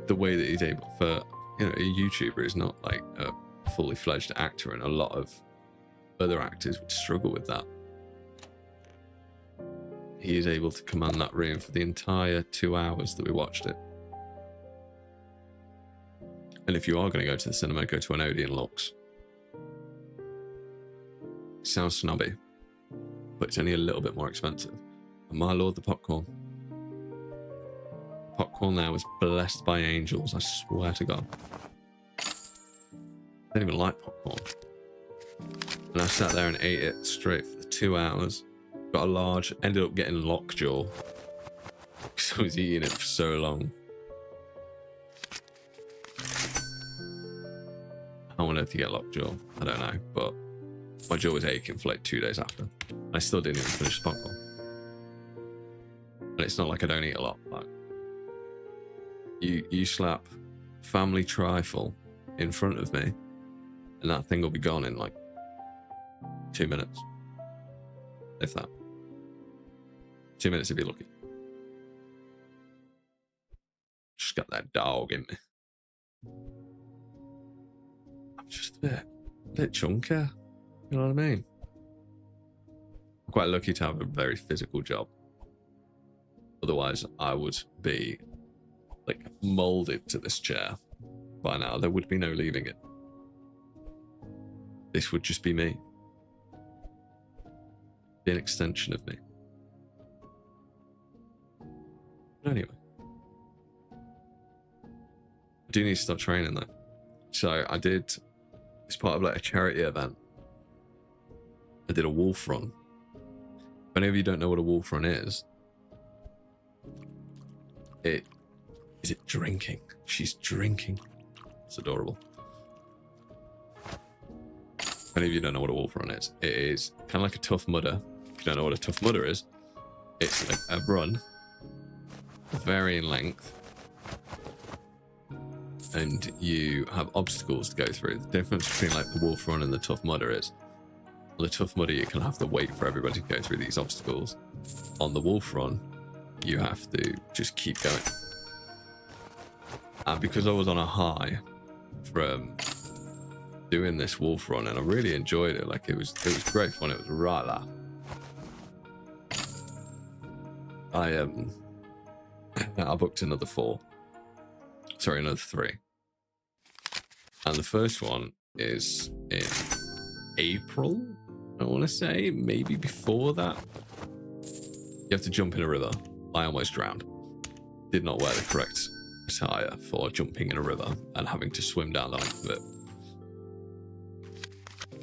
the way that he's able for, you know, a YouTuber is not like a fully fledged actor, and a lot of other actors would struggle with that. He is able to command that room for the entire 2 hours that we watched it. And if you are going to go to the cinema, go to an Odeon Lux. Sounds snobby, but it's only a little bit more expensive. And my lord, the popcorn. Popcorn there was blessed by angels, I swear to God. I don't even like popcorn. And I sat there and ate it straight for the 2 hours. Got a large, ended up getting lockjaw because I was eating it for so long. I wanted to get lockjaw, I don't know, but my jaw was aching for like 2 days after. I still didn't even finish the popcorn. And it's not like I don't eat a lot. Like, you slap family trifle in front of me, and that thing will be gone in like 2 minutes, if that. 2 minutes if you're lucky. Just got that dog in me. I'm just a bit chunky. You know what I mean? I'm quite lucky to have a very physical job. Otherwise, I would be like molded to this chair by now. There would be no leaving it. This would just be me. Be an extension of me. But anyway, I do need to start training though. So I did, as part of like a charity event, I did a wolf run. If any of you don't know what a wolf run is it drinking? She's drinking. It's adorable. If any of you don't know what a wolf run is, it is kind of like a Tough Mudder. If you don't know what a Tough Mudder is, it's like a run, varying length, and you have obstacles to go through. The difference between like the wolf run and the Tough Mudder is, on the Tough Mudder you can have to wait for everybody to go through these obstacles. On the wolf run, you have to just keep going. And because I was on a high from doing this wolf run, and I really enjoyed it, like it was great fun, it was a right laugh. I booked another 3, and the first one is in April, I want to say, maybe before that. You have to jump in a river. I almost drowned. Did not wear the correct attire for jumping in a river and having to swim down the length of it.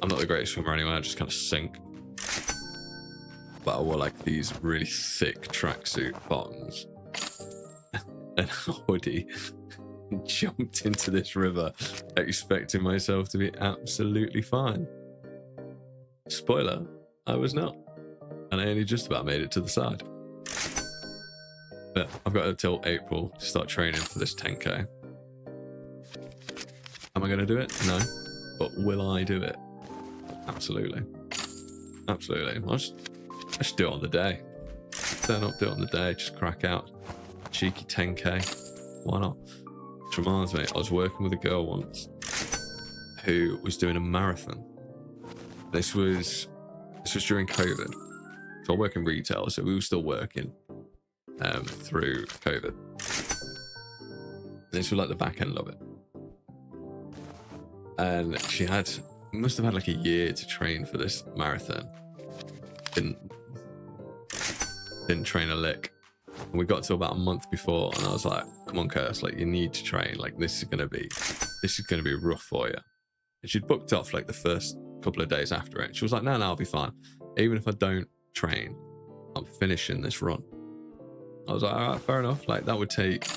I'm not the greatest swimmer anyway, I just kind of sink. But I wore like these really thick tracksuit bottoms and a hoodie. Jumped into this river expecting myself to be absolutely fine. Spoiler, I was not. And I only just about made it to the side. But I've got until April to start training for this 10k. Am I going to do it? No. But will I do it? Absolutely. Absolutely. I should do it on the day. Turn up, do it on the day, just crack out. Cheeky 10k. Why not? Which reminds me, I was working with a girl once who was doing a marathon. This was during COVID. So I work in retail, so we were still working through COVID. This was like the back end of it. And she must have had like a year to train for this marathon. Didn't train a lick. And we got to about a month before, and I was like, come on, Curse, like you need to train. Like this is gonna be rough for you. And she'd booked off like the first couple of days after it. She was like, no, I'll be fine. Even if I don't train, I'm finishing this run. I was like, all right, fair enough. Like that would take a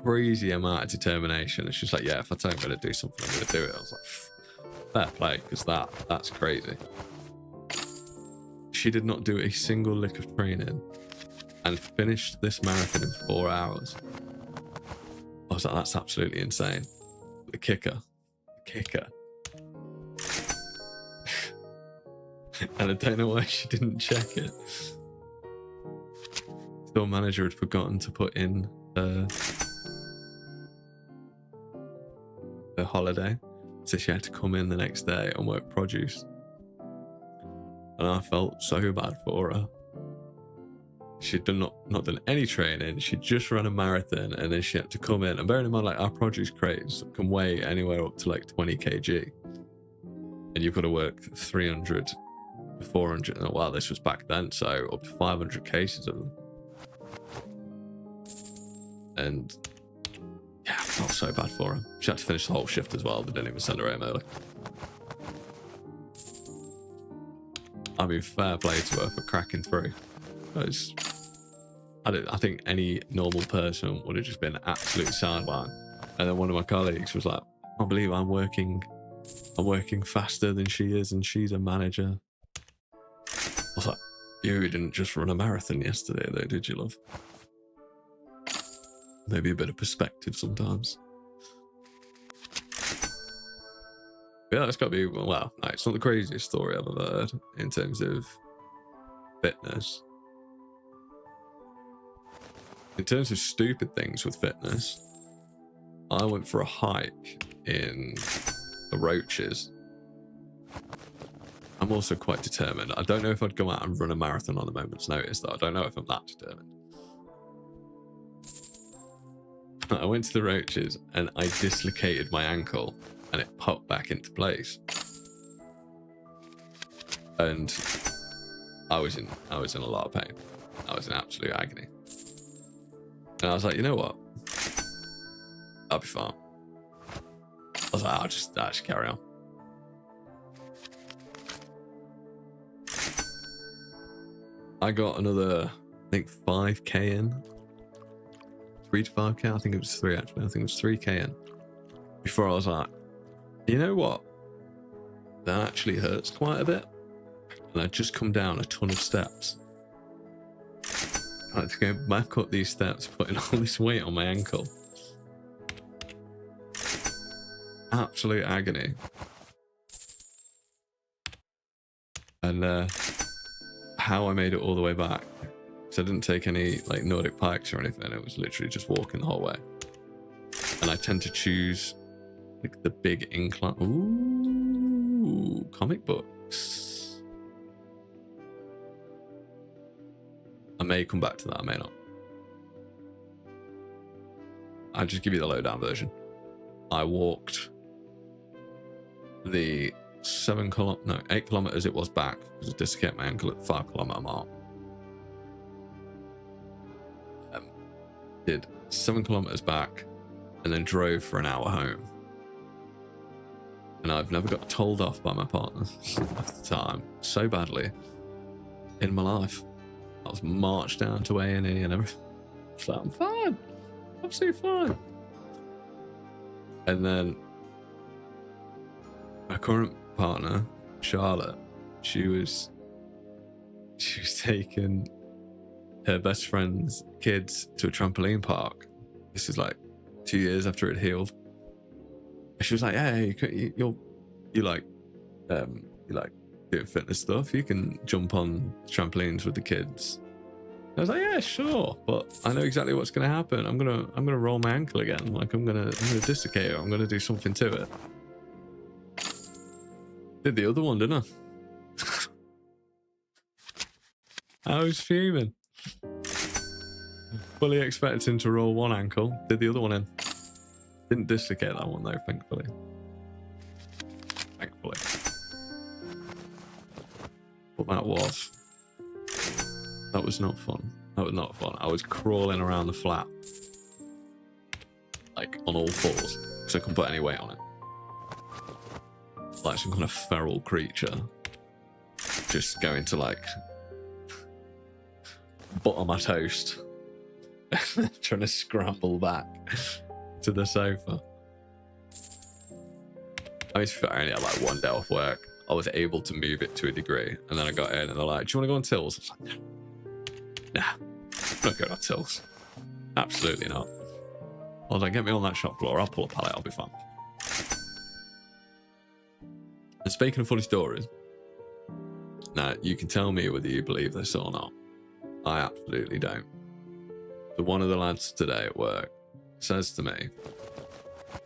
crazy amount of determination. And she's like, yeah, if I say I'm gonna do something, I'm gonna do it. I was like, fair play, because that's crazy. She did not do a single lick of training and finished this marathon in 4 hours. I was like, that's absolutely insane. The kicker. And I don't know why she didn't check it. Store manager had forgotten to put in holiday, so she had to come in the next day and work produce. And I felt so bad for her. She'd not done any training. She'd just run a marathon, and then she had to come in. And bearing in mind, like, our produce crates can weigh anywhere up to like 20 kg, and you've got to work 300 to 400. Oh, wow, this was back then, so up to 500 cases of them. And yeah, I felt so bad for her. She had to finish the whole shift as well. They didn't even send her home early. I mean, fair play to her for cracking through. Because I think any normal person would have just been absolutely sidelined. And then one of my colleagues was like, I can't believe I'm working faster than she is, and she's a manager. I was like, you didn't just run a marathon yesterday though, did you, love? Maybe a bit of perspective sometimes. But yeah, it's got to be, well, no, it's not the craziest story I've ever heard in terms of fitness. In terms of stupid things with fitness, I went for a hike in the Roaches. I'm also quite determined. I don't know if I'd go out and run a marathon on a moment's notice, though. I don't know if I'm that determined. I went to the Roaches and I dislocated my ankle, and it popped back into place. And I was in a lot of pain. I was in absolute agony. And I was like, you know what? I'll be fine. I was like, I'll just carry on. I got another, I think, 5k in. 3 to 5k? I think it was 3 actually. I think it was 3k in. Before I was like, you know what? That actually hurts quite a bit. And I'd just come down a ton of steps. I had to go back up these steps, putting all this weight on my ankle. Absolute agony. And how I made it all the way back, so I didn't take any like Nordic pikes or anything. It was literally just walking the whole way. And I tend to choose like the big incline. Ooh, comic books. I may come back to that, I may not. I'll just give you the lowdown version. I walked the 8 kilometers it was back, because I dislocated my ankle at the 5 kilometer mark. Did 7 kilometers back, and then drove for an hour home. And I've never got told off by my partner at the time so badly in my life. I was marched down to A&E and everything. So I'm fine. Absolutely fine. And then my current partner, Charlotte, she was taking her best friend's kids to a trampoline park. This is like 2 years after it healed. And she was like, "Hey, you like doing fitness stuff. You can jump on trampolines with the kids." I was like, "Yeah, sure, but I know exactly what's going to happen. I'm gonna roll my ankle again. Like I'm gonna dislocate it. I'm gonna do something to it." Did the other one, didn't I? I was fuming. Fully expecting to roll one ankle. Did the other one in. Didn't dislocate that one though, thankfully. Thankfully. But that was not fun. That was not fun. I was crawling around the flat, like on all fours, because I couldn't put any weight on it. Like some kind of feral creature, just going to like butter my toast, trying to scramble back to the sofa. I mean, I only had like one day off work. I was able to move it to a degree, and then I got in and they're like, "Do you want to go on tills?" I was like, "Nah, I'm not going on tills. Absolutely not." I was like, "Get me on that shop floor. I'll pull a pallet. I'll be fine." And speaking of funny stories, now you can tell me whether you believe this or not. I absolutely don't. So one of the lads today at work says to me,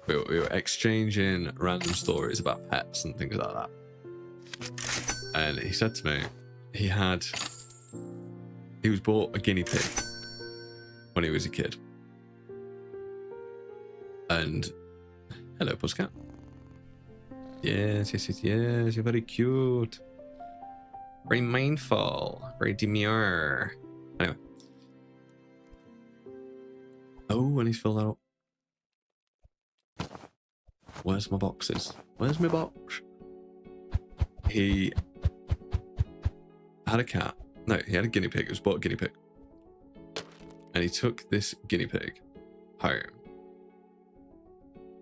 We were exchanging random stories about pets and things like that. And he said to me, he was bought a guinea pig when he was a kid. And hello, Pussycat. Yes, you're very cute. Very mindful, very demure. Anyway. Oh, and he's filled out. Where's my boxes? Where's my box? He had a cat. No, he had a guinea pig. He was bought a guinea pig. And he took this guinea pig home.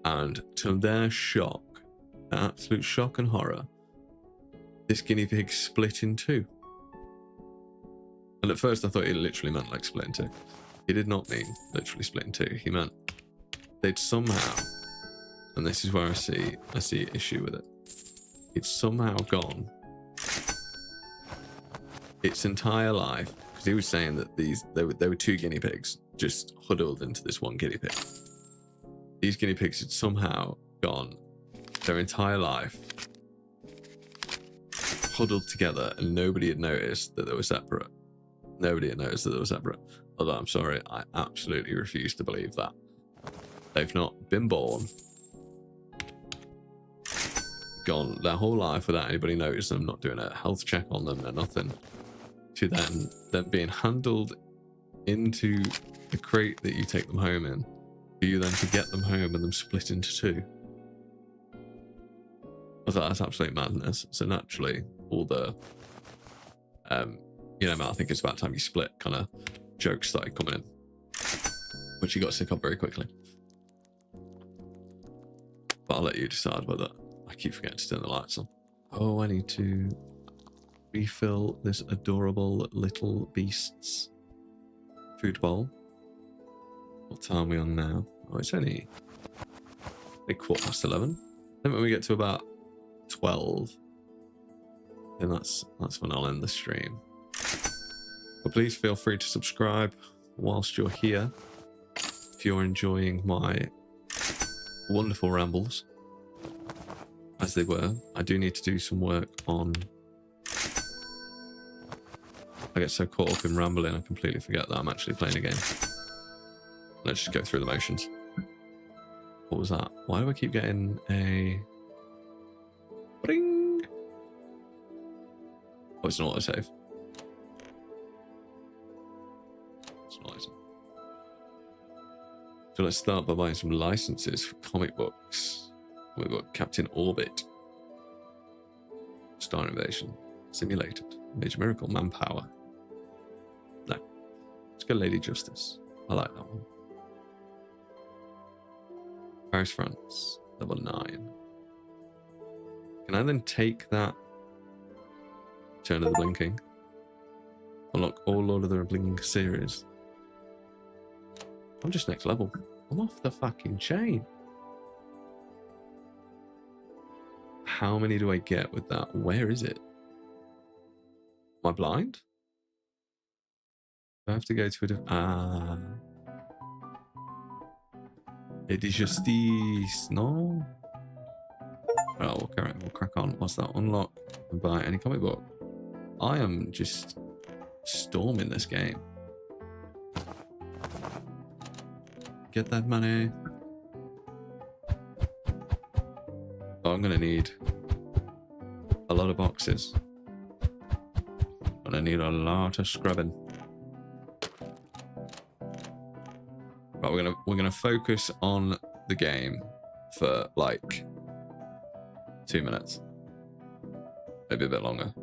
And to their shock, absolute shock and horror, this guinea pig split in two. And at first I thought he literally meant like split in two. He did not mean literally split in two. He meant they'd somehow, and this is where I see issue with it. It's somehow gone its entire life, because he was saying that there were two guinea pigs just huddled into this one guinea pig. These guinea pigs had somehow gone their entire life huddled together, and nobody had noticed that they were separate. Nobody had noticed that they were separate. Although I'm sorry, I absolutely refuse to believe that. They've not been born, gone their whole life without anybody noticing them, not doing a health check on them or nothing, to then them being handled into the crate that you take them home in, for you then to get them home and them split into two. I thought that's absolute madness. So naturally, all the, you know, I think it's about time you split kind of jokes started coming in, which you got sick of very quickly. But I'll let you decide whether. I keep forgetting to turn the lights on. Oh, I need to refill this adorable little beast's food bowl. What time are we on now? Oh, it's only 11:15. I think when we get to about 12, then that's when I'll end the stream. But please feel free to subscribe whilst you're here if you're enjoying my wonderful rambles, as they were. I do need to do some work on... I get so caught up in rambling I completely forget that I'm actually playing a game. Let's just go through the motions. What was that? Why do I keep getting a... Bring! Oh, it's an autosave. It's an autosave. So let's start by buying some licenses for comic books. We've got Captain Orbit, Star Invasion, Simulated, Major Miracle, Manpower. No. Let's go Lady Justice. I like that one. Paris, France, level 9. Can I then take that Turn of the Blinking? Unlock all Lord of the Blinking series. I'm just next level. I'm off the fucking chain. How many do I get with that? Where is it? Am I blind? Do I have to go to a different... It is justice, no? Well, we'll crack on. What's that? Unlock and buy any comic book. I am just storming this game. Get that money. Oh, I'm gonna need a lot of boxes. Gonna need a lot of scrubbing. Right, we're gonna focus on the game for like 2 minutes, maybe a bit longer.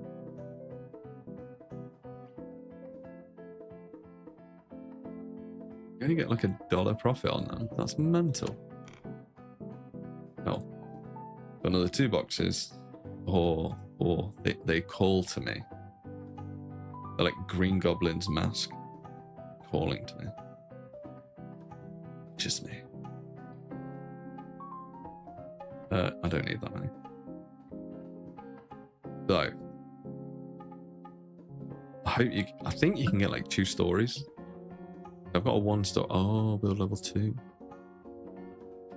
You only get like $1 profit on them. That's mental. Oh, got another 2 boxes, or they call to me. They're like Green Goblin's mask calling to me. Just me. I don't need that many. So, I think you can get like 2 stories. I've got a 1 story. Oh, build level 2.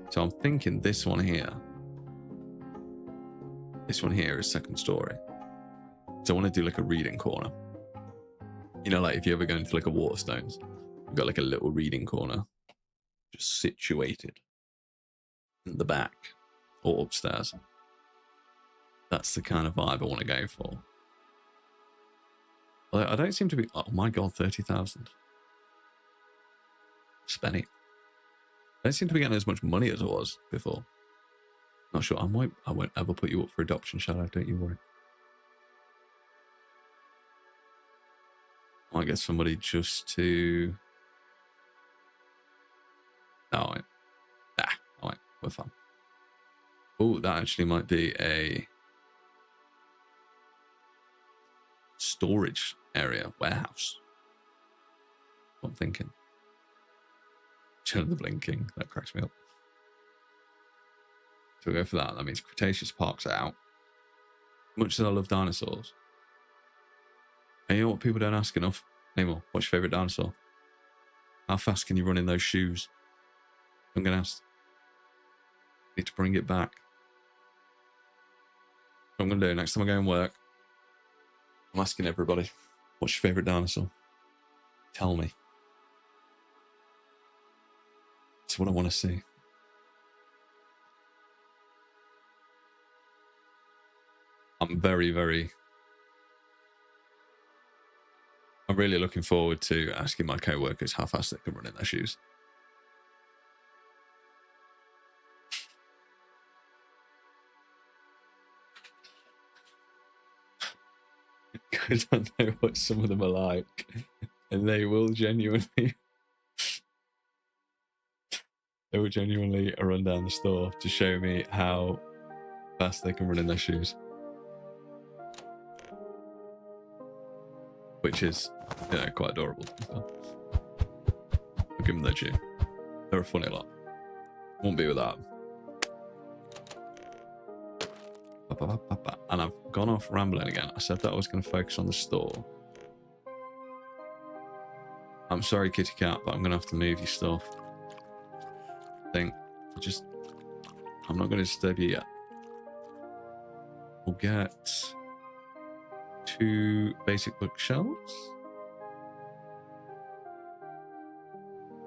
So I'm thinking this one here. This one here is second story. So I want to do like a reading corner. You know, like if you ever go into like a Waterstones, you've got like a little reading corner just situated in the back or upstairs. That's the kind of vibe I want to go for. Although I don't seem to be... Oh my god, 30,000. Spenny. I don't seem to be getting as much money as I was before. Not sure. I won't ever put you up for adoption, Shadow. Don't you worry. I might get somebody just to... No, I won't. Nah, I won't. We're fine. Oh, that actually might be a storage area, warehouse. What I'm thinking. Turn the blinking. That cracks me up. So we'll go for that. That means Cretaceous Park's out. Much as I love dinosaurs. And you know what people don't ask enough anymore? What's your favourite dinosaur? How fast can you run in those shoes? I'm going to ask. Need to bring it back. What I'm going to do next time I go and work, I'm asking everybody, what's your favourite dinosaur? Tell me. That's what I want to see. I'm I'm really looking forward to asking my co-workers how fast they can run in their shoes. Because I know what some of them are like. And they will genuinely run down the store to show me how fast they can run in their shoes. Which is, you know, quite adorable. I'll give them their due. They're a funny lot. Won't be without them. And I've gone off rambling again. I said that I was going to focus on the store. I'm sorry, kitty cat, but I'm going to have to move your stuff. I'm not going to disturb you yet. We'll get 2 basic bookshelves.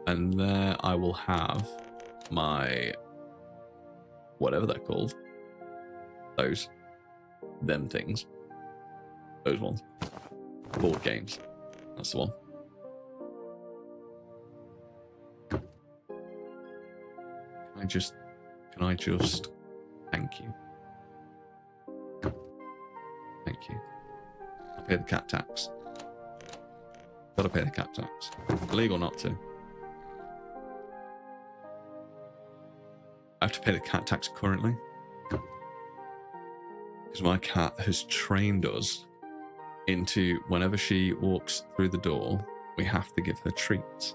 And there I will have my... whatever they're called. Them things. Those ones. Board games. That's the one. Can I just thank you? Thank you. I'll pay the cat tax. Gotta pay the cat tax. Illegal not to. I have to pay the cat tax currently. Because my cat has trained us into whenever she walks through the door, we have to give her treats.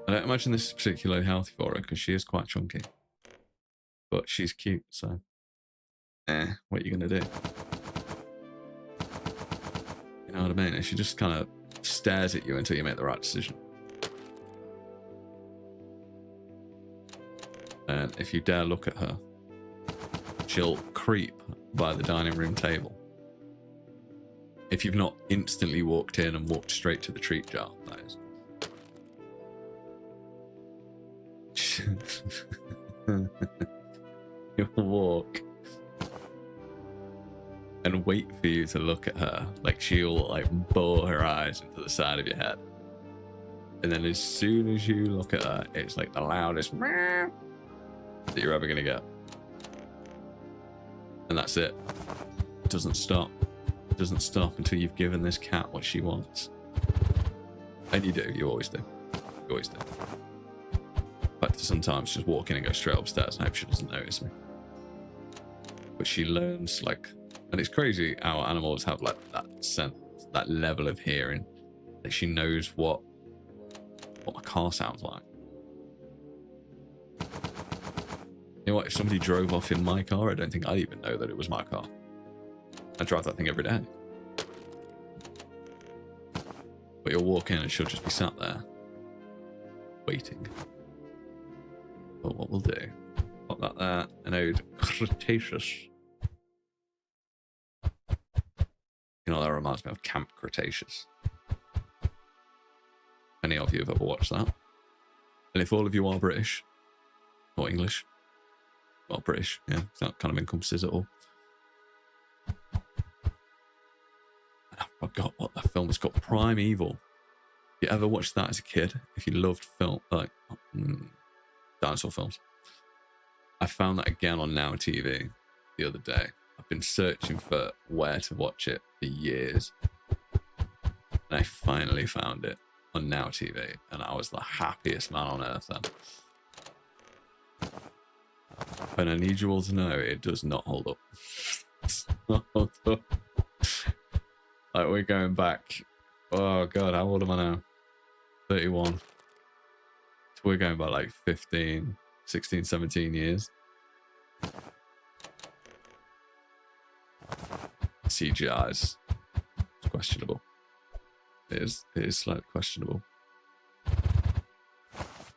I don't imagine this is particularly healthy for her because she is quite chunky. But she's cute, so... what are you going to do? You know what I mean? And she just kind of stares at you until you make the right decision. And if you dare look at her, she'll creep by the dining room table. If you've not instantly walked in and walked straight to the treat jar, that is. You'll walk and wait for you to look at her. Like she'll like bore her eyes into the side of your head. And then as soon as you look at her, it's like the loudest meow that you're ever going to get. And that's it. It doesn't stop. It doesn't stop until you've given this cat what she wants. And you do. You always do. You always do. But sometimes just walk in and go straight upstairs and hope she doesn't notice me. But she learns, like, and it's crazy how animals have like that sense, that level of hearing. Like she knows what my car sounds like. You know what, if somebody drove off in my car, I don't think I'd even know that it was my car. I drive that thing every day. But you'll walk in and she'll just be sat there, waiting. But what we'll do, pop that there, an ode Cretaceous. You know, that reminds me of Camp Cretaceous. Any of you have ever watched that? And if all of you are British, or English, well, British, yeah, that kind of encompasses it all. I forgot what that film was called. Primeval. If you ever watched that as a kid, if you loved film, like dinosaur films, I found that again on Now TV the other day. I've been searching for where to watch it for years, and I finally found it on Now TV, and I was the happiest man on earth then. And I need you all to know it does not hold up. It's not hold up. Like, we're going back, oh god, how old am I now? 31. So we're going back like 15, 16, 17 years. CGI is questionable. It is slightly questionable.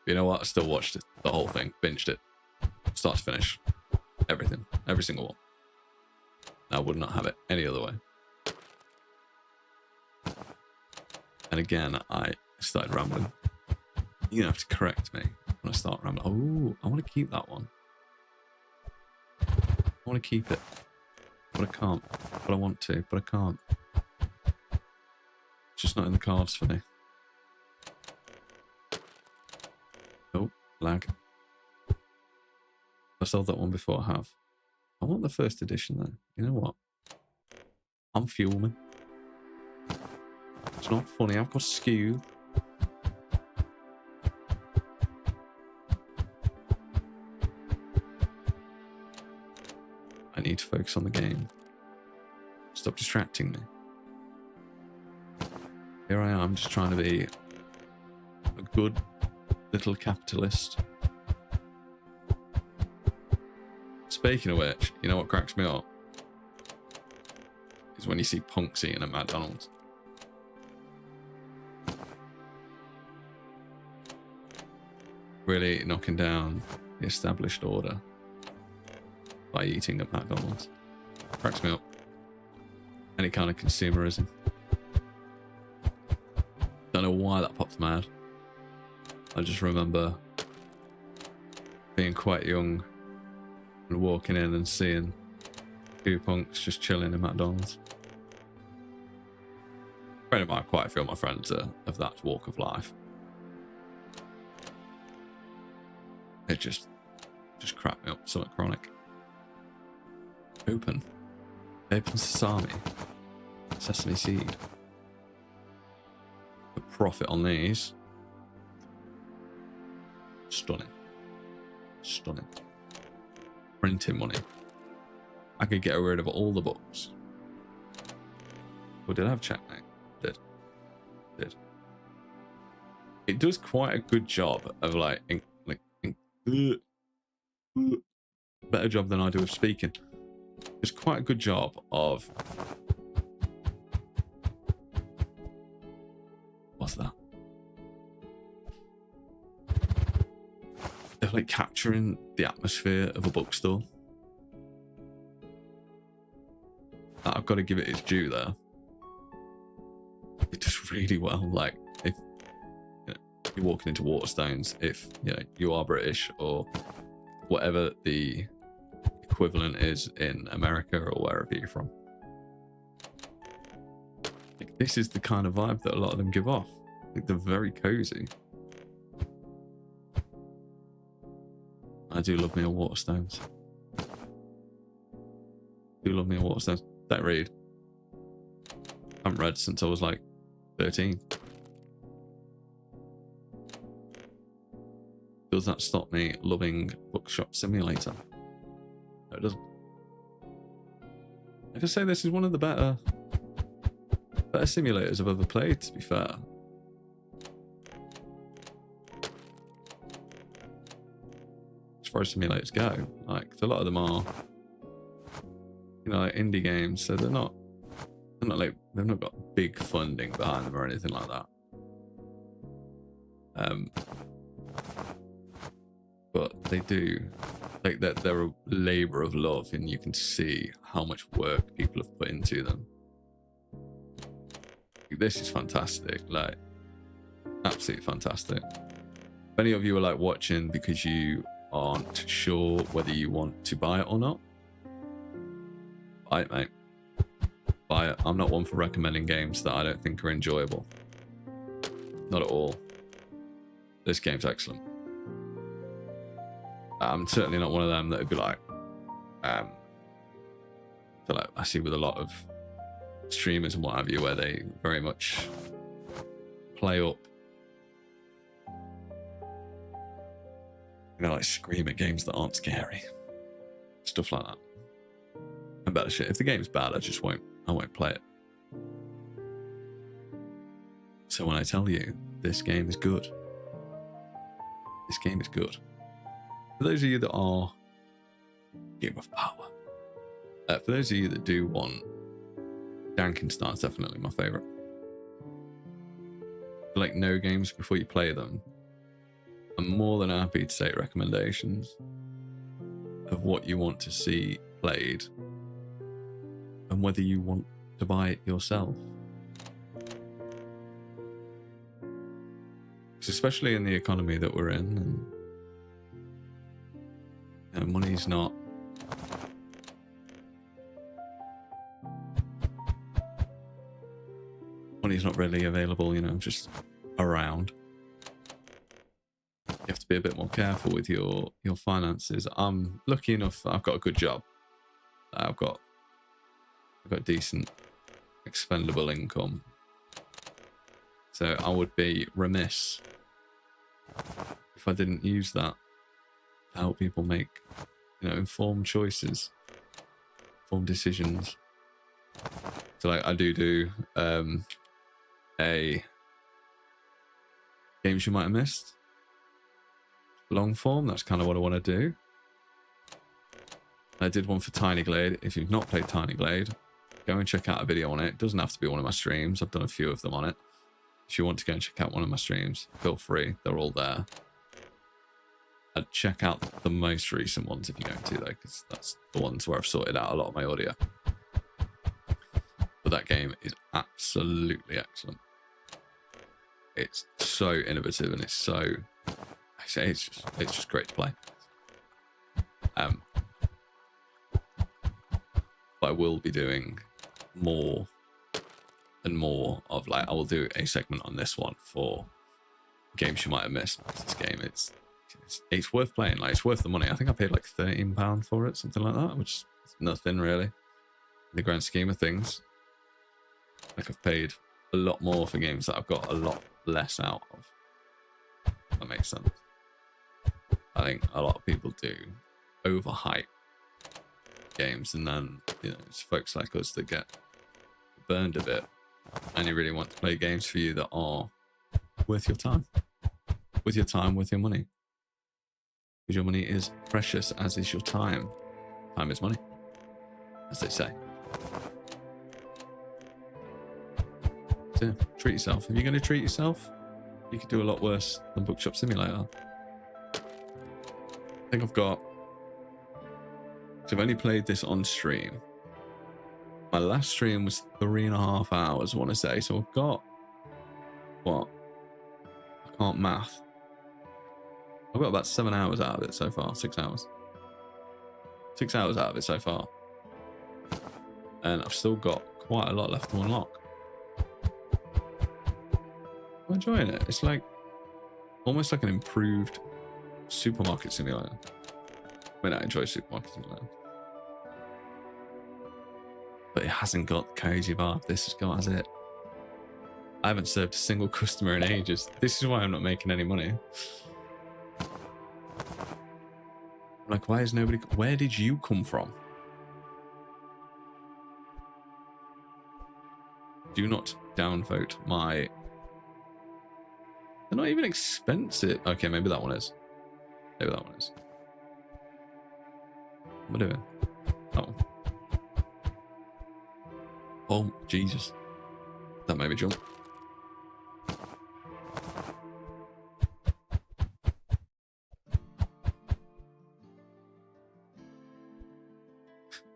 You know what? I still watched it, the whole thing, binged it, start to finish, everything, every single one. I would not have it any other way. And again, I started rambling. You have to correct me when I start rambling. Oh, I want to keep that one. I want to keep it, but I can't. But I want to, but I can't. It's just not in the cards for me. Oh, lag. I sold that one before. I have. I want the first edition though. You know what? I'm fuming. It's not funny. I've got skew. I need to focus on the game. Stop distracting me. Here I am, just trying to be a good little capitalist. Speaking of which, you know what cracks me up? Is when you see punks eating at McDonald's. Really knocking down the established order by eating at McDonald's. Cracks me up. Any kind of consumerism. Don't know why that popped in my head. I just remember being quite young and walking in and seeing two punks just chilling in McDonald's. Friend of mine, quite a few of my friends are of that walk of life. It just cracked me up, something chronic. Open sesame, sesame seed. The profit on these, stunning. Printing money. I could get rid of all the books. Well, did I have checkmate? Did. It does quite a good job of better job than I do of speaking. It's quite a good job of, what's that? Of like capturing the atmosphere of a bookstore. I've got to give it its due there. It does really well. Like, if you're walking into Waterstones, if you are British or whatever the equivalent is in America or wherever you're from, like, this is the kind of vibe that a lot of them give off. Like, they're very cozy. I do love me a Waterstones. Don't read. I haven't read since I was like 13. Does that stop me loving Bookshop Simulator? No, it doesn't. I can say this is one of the better simulators I've ever played, to be fair. As far as simulators go, like, a lot of them are, like indie games, so they've not got big funding behind them or anything like that. But they do, like, that they're a labor of love, and you can see how much work people have put into them. This is fantastic, like absolutely fantastic. If any of you are like watching because you aren't sure whether you want to buy it or not, buy it, mate. Buy it. I'm not one for recommending games that I don't think are enjoyable. Not at all. This game's excellent. I'm certainly not one of them that would be like, so like I see with a lot of streamers and what have you, where they very much play up, you know, like scream at games that aren't scary, stuff like that. And better shit. If the game's bad, I won't play it. So when I tell you this game is good, this game is good. For those of you that are Game of Power, for those of you that do want, Dankenstein's definitely my favourite. Like, no games before you play them. I'm more than happy to take recommendations of what you want to see played and whether you want to buy it yourself. Especially in the economy that we're in, and you know, money's not really available, you know, just around. You have to be a bit more careful with your finances. I'm lucky enough that I've got a good job. I've got decent expendable income. So I would be remiss if I didn't use that to help people make, you know, informed choices, informed decisions. So like I do a games you might have missed long form. That's kind of what I want to do. I did one for Tiny Glade. If you've not played Tiny Glade, go and check out a video on it. It doesn't have to be one of my streams. I've done a few of them on it. If you want to go and check out one of my streams, feel free. They're all there. I'd check out the most recent ones if you're going to, though, because that's the ones where I've sorted out a lot of my audio. But that game is absolutely excellent. It's so innovative, and it's just great to play. But I will be doing more and more of, like, I will do a segment on this one for games you might have missed. This game, it's worth playing. Like, it's worth the money. I think I paid like £13 for it, something like that, which is nothing really in the grand scheme of things. Like, I've paid a lot more for games that I've got a lot less out of. If that makes sense. I think a lot of people do overhype games, and then, you know, it's folks like us that get burned a bit, and you really want to play games for you that are worth your time, worth your money, because your money is precious, as is your time. Time is money, as they say. So treat yourself. If you're going to treat yourself, you could do a lot worse than Bookshop Simulator. I think so I've only played this on stream. My last stream was 3.5 hours, I want to say. So I've got, what? I can't math. I've got about 7 hours out of it so far. 6 hours. 6 hours out of it so far. And I've still got quite a lot left to unlock. I'm enjoying it. It's like almost like an improved Supermarket Simulator. I mean, I enjoy Supermarket Simulator, but it hasn't got the cozy vibe this has it. I haven't served a single customer in ages. This is why I'm not making any money. I'm like, why is nobody... Where did you come from? Do not downvote my... They're not even expensive. Okay, maybe that one is. Maybe that one is. What am I doing? Oh. Oh, Jesus. That made me jump.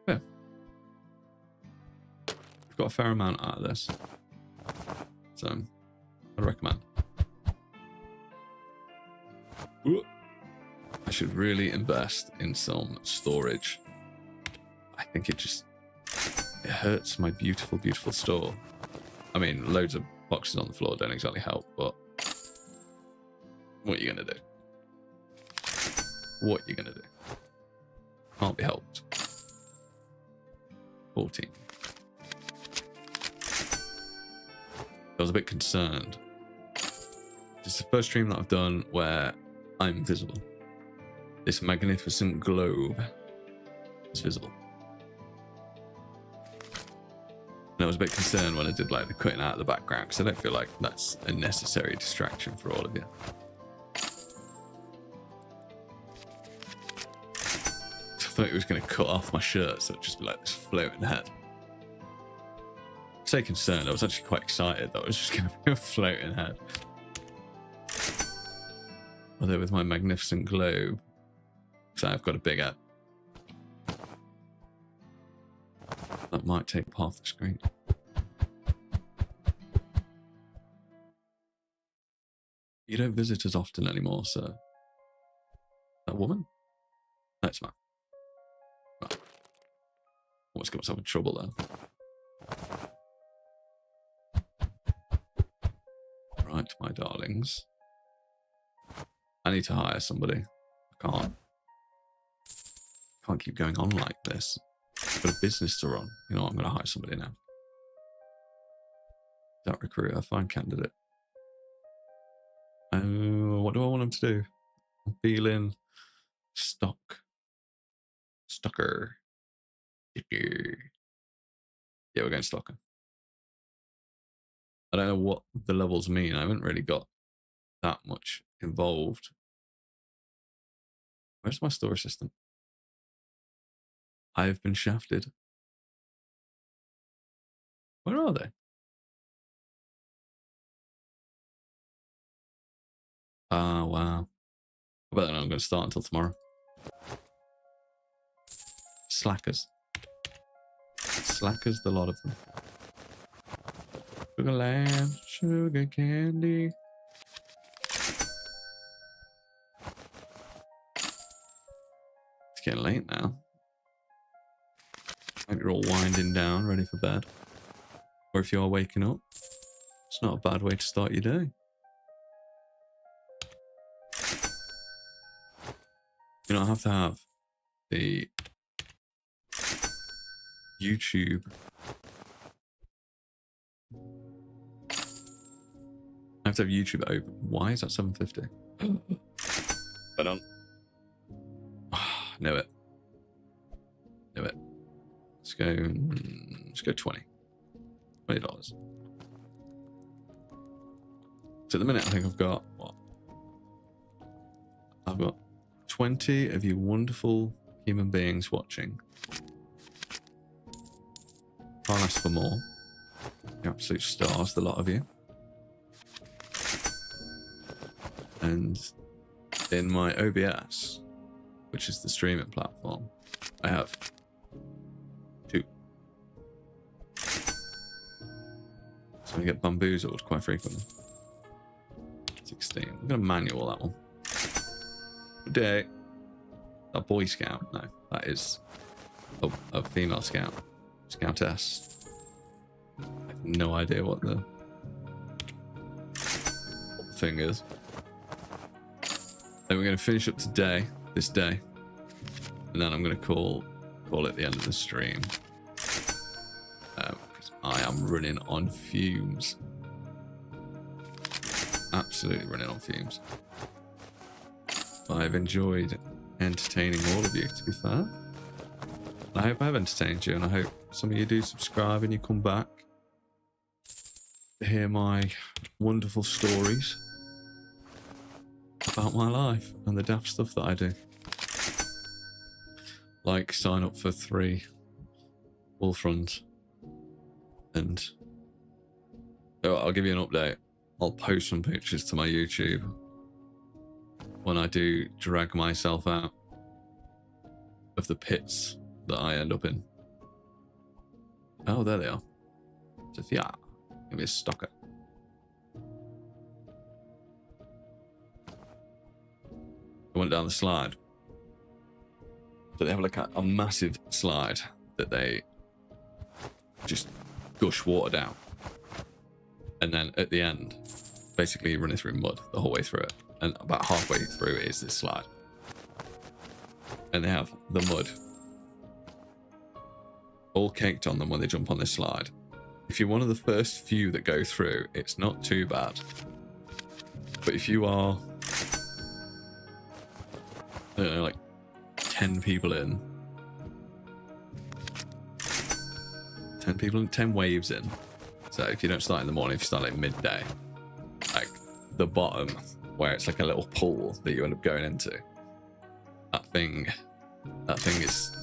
Yeah. We've got a fair amount out of this. So, I'd recommend. Ooh. I should really invest in some storage. I think it hurts my beautiful, beautiful store. I mean, loads of boxes on the floor don't exactly help, but what are you going to do? What are you going to do? Can't be helped. 14. I was a bit concerned. It's the first stream that I've done where I'm visible. This magnificent globe is visible. And I was a bit concerned when I did like the cutting out of the background, because I don't feel like that's a necessary distraction for all of you. I thought it was going to cut off my shirt, so it'd just be like this floating head. I say concerned, I was actually quite excited that it was just going to be a floating head. Although with my magnificent globe, so I've got a big head. That might take up half the screen. You don't visit as often anymore, sir. That woman? That's man. Well, almost got myself in trouble there. Right, my darlings. I need to hire somebody. I can't keep going on like this. I've got a business to run. You know what? I'm going to hire somebody now. That recruiter, find candidate. What do I want him to do? I'm feeling Stucker. Yeah, we're going Stocker. I don't know what the levels mean. I haven't really got that much involved. Where's my store assistant? I have been shafted. Where are they? Ah, wow. I bet they're not going to start until tomorrow. Slackers. Slackers, the lot of them. Sugar lamb, sugar candy. It's getting late now. I think you're all winding down, ready for bed. Or if you are waking up, it's not a bad way to start your day. You don't have to have the YouTube. I have to have YouTube open. Why is that 750? I don't. Know it. Know it. Let's go 20. $20. So at the minute, I think I've got what? I've got 20 of you wonderful human beings watching. Can't ask for more. You absolute stars, the lot of you. And in my OBS, which is the streaming platform, I have 2. So I get bamboozled quite frequently. 16. I'm going to manual that one. Good day. A Boy Scout? No, that is a female scout. Scoutess. I have no idea what the thing is. Then we're going to finish up today, this day, and then I'm going to call it the end of the stream, because I am running on fumes. Absolutely running on fumes. I've enjoyed entertaining all of you, to be fair. I hope I've entertained you, and I hope some of you do subscribe and you come back to hear my wonderful stories about my life and the daft stuff that I do. Like sign up for 3 wolf runs, and I'll give you an update. I'll post some pictures to my YouTube when I do drag myself out of the pits that I end up in. Oh, there they are. Sophia. Give me a stalker. I went down the slide. So they have like a massive slide that they just gush water down. And then at the end, basically you're running through mud the whole way through it. And about halfway through it is this slide. And they have the mud all caked on them when they jump on this slide. If you're one of the first few that go through, it's not too bad. But if you are, I don't know, like 10 people in, 10 waves in. So if you don't start in the morning, if you start like midday, like the bottom where it's like a little pool that you end up going into, that thing is,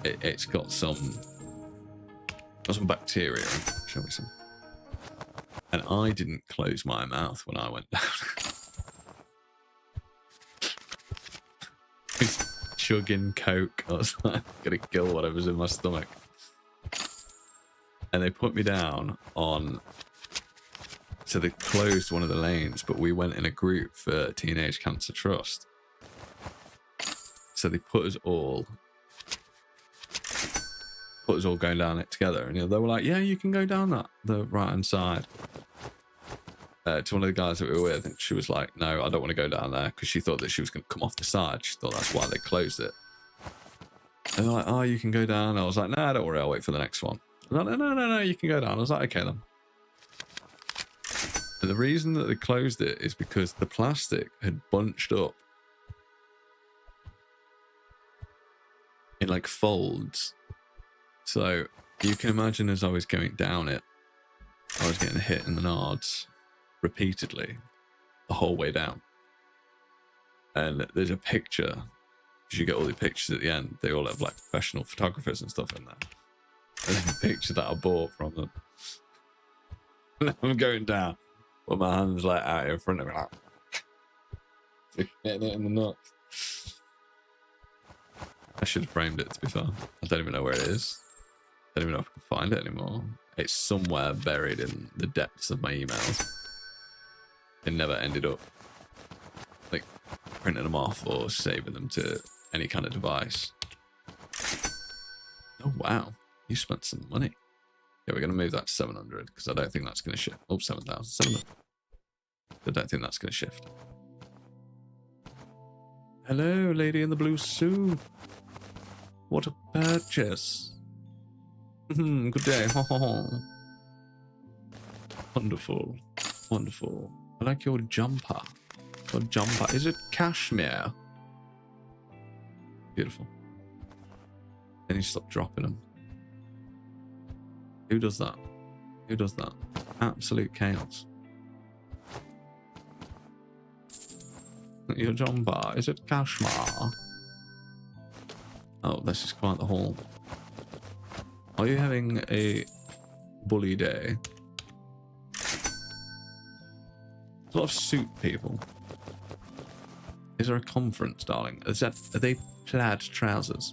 it's got some bacteria, shall we say. And I didn't close my mouth when I went down. I was chugging Coke. I was like, gonna kill whatever's in my stomach. And they put me down on, so they closed one of the lanes, but we went in a group for Teenage Cancer Trust. So they put us all going down it together, and they were like, yeah, you can go down the right hand side. To one of the guys that we were with, and she was like, no, I don't want to go down there, because she thought that she was going to come off the side. She thought that's why they closed it. And they're like, oh, you can go down. I was like, nah, don't worry, I'll wait for the next one. I was like, no, you can go down. I was like, okay then. And the reason that they closed it is because the plastic had bunched up in like folds. So you can imagine as I was going down it, I was getting hit in the nards repeatedly the whole way down. And there's a picture, because you get all the pictures at the end, they all have like professional photographers and stuff in there. And there's a picture that I bought from them. And I'm going down with my hands like out in front of me, like getting it in the nuts. I should have framed it, to be fair. I don't even know where it is. I don't even know if I can find it anymore. It's somewhere buried in the depths of my emails. It never ended up like printing them off or saving them to any kind of device. Oh wow, you spent some money. Yeah, we're going to move that to 700 because I don't think that's going to shift. Oh, 7,000. 700. I don't think that's going to shift. Hello, lady in the blue suit. What a purchase. Good day. Wonderful. Wonderful. I like your jumper. Your jumper. Is it cashmere? Beautiful. Then you stop dropping them. Who does that? Who does that? Absolute chaos. Your jumper. Is it cashmere? Oh, this is quite the haul. Are you having a bully day? There's a lot of suit people. Is there a conference, darling? Are they plaid trousers?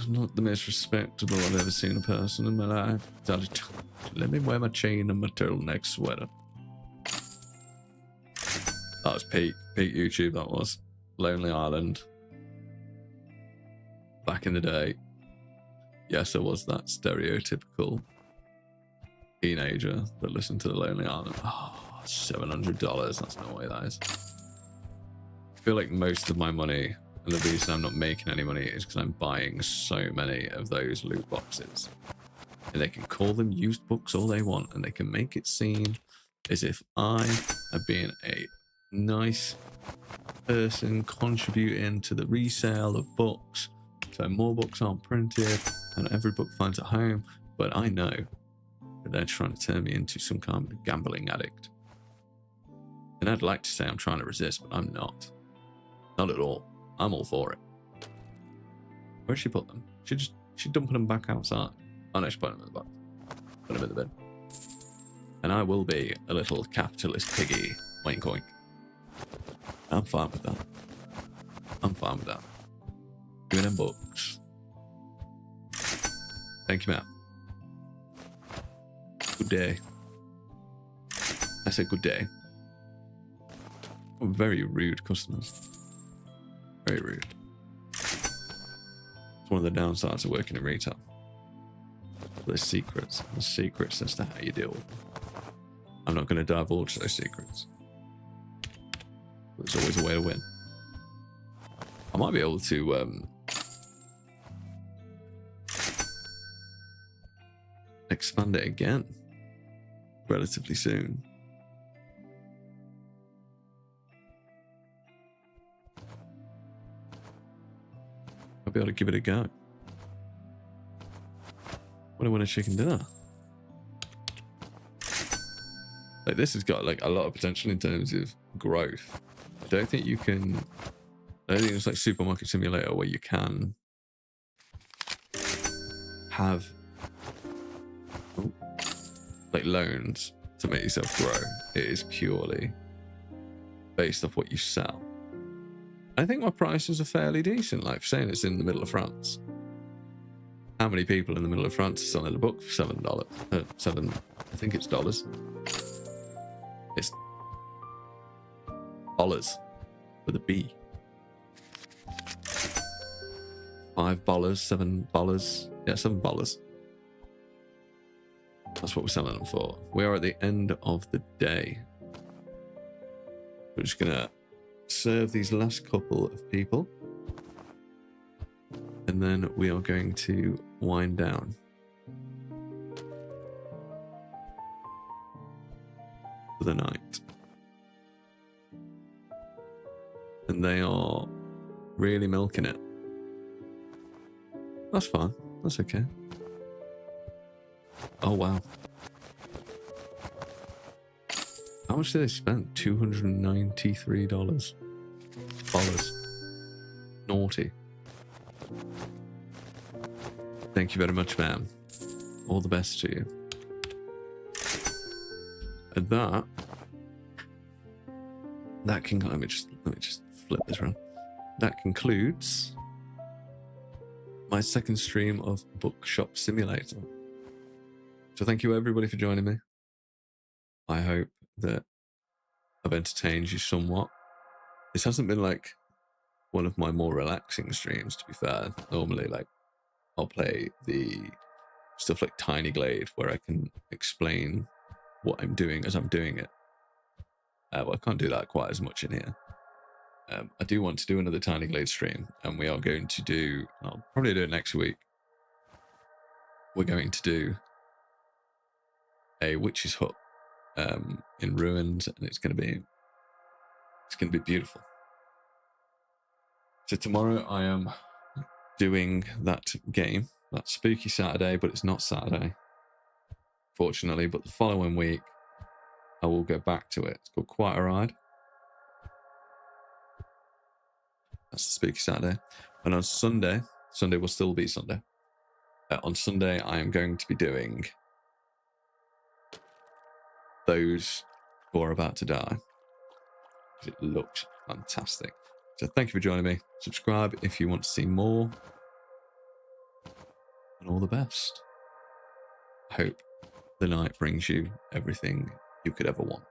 Not the most respectable I've ever seen a person in my life. Let me wear my chain and my turtleneck sweater. That was peak YouTube, that was. Lonely Island. Back in the day. Yes, I was that stereotypical teenager that listened to the Lonely Island. Oh, $700. That's no way that is. I feel like most of my money, and the reason I'm not making any money, is because I'm buying so many of those loot boxes. And they can call them used books all they want, and they can make it seem as if I am being a nice person contributing to the resale of books, so more books aren't printed and every book finds a home. But I know that they're trying to turn me into some kind of gambling addict, and I'd like to say I'm trying to resist, but I'm not at all. I'm all for it. Where'd she put them? She dumping them back outside. Oh no, she put them in the box. Put them in the bin. And I will be a little capitalist piggy. Wink wink. I'm fine with that. I'm fine with that. Giving them books. Thank you, ma'am. Good day. I said good day. Oh, very rude customers. Very rude. It's one of the downsides of working in retail. There's secrets. There's secrets as to how you deal with them. I'm not going to divulge those secrets. There's always a way to win. I might be able to expand it again relatively soon. I'll be able to give it a go. What do I want a chicken dinner? Like, this has got like a lot of potential in terms of growth. I don't think you can. I don't think it's like Supermarket Simulator where you can have like loans to make yourself grow. It is purely based off what you sell. I think my prices are fairly decent. Like saying it's in the middle of France. How many people in the middle of France are selling a book for $7? I think it's dollars. It's dollars with a B. $5, $7. Yeah, $7. That's what we're selling them for. We are at the end of the day. We're just gonna serve these last couple of people. And then we are going to wind down. For the night. And they are really milking it. That's fine. That's okay. Oh, wow. How much did they spend? $293. Naughty. Thank you very much, ma'am. All the best to you. And that can let me just flip this around. That concludes my second stream of Bookshop Simulator. So thank you everybody for joining me. I hope that I've entertained you somewhat. This hasn't been like one of my more relaxing streams, to be fair. Normally, like, I'll play the stuff like Tiny Glade where I can explain what I'm doing as I'm doing it. Well, I can't do that quite as much in here. I do want to do another Tiny Glade stream, and we are going to do, I'll probably do it next week. We're going to do a witch's hut in ruins, and it's going to be beautiful. So tomorrow I am doing that game, that Spooky Saturday, but it's not Saturday, fortunately. But the following week I will go back to it. It's called Quite a Ride. That's the Spooky Saturday. And on Sunday will still be Sunday. On Sunday I am going to be doing Those Who Are About to Die. It looks fantastic. So thank you for joining me. Subscribe if you want to see more. And all the best. I hope the night brings you everything you could ever want.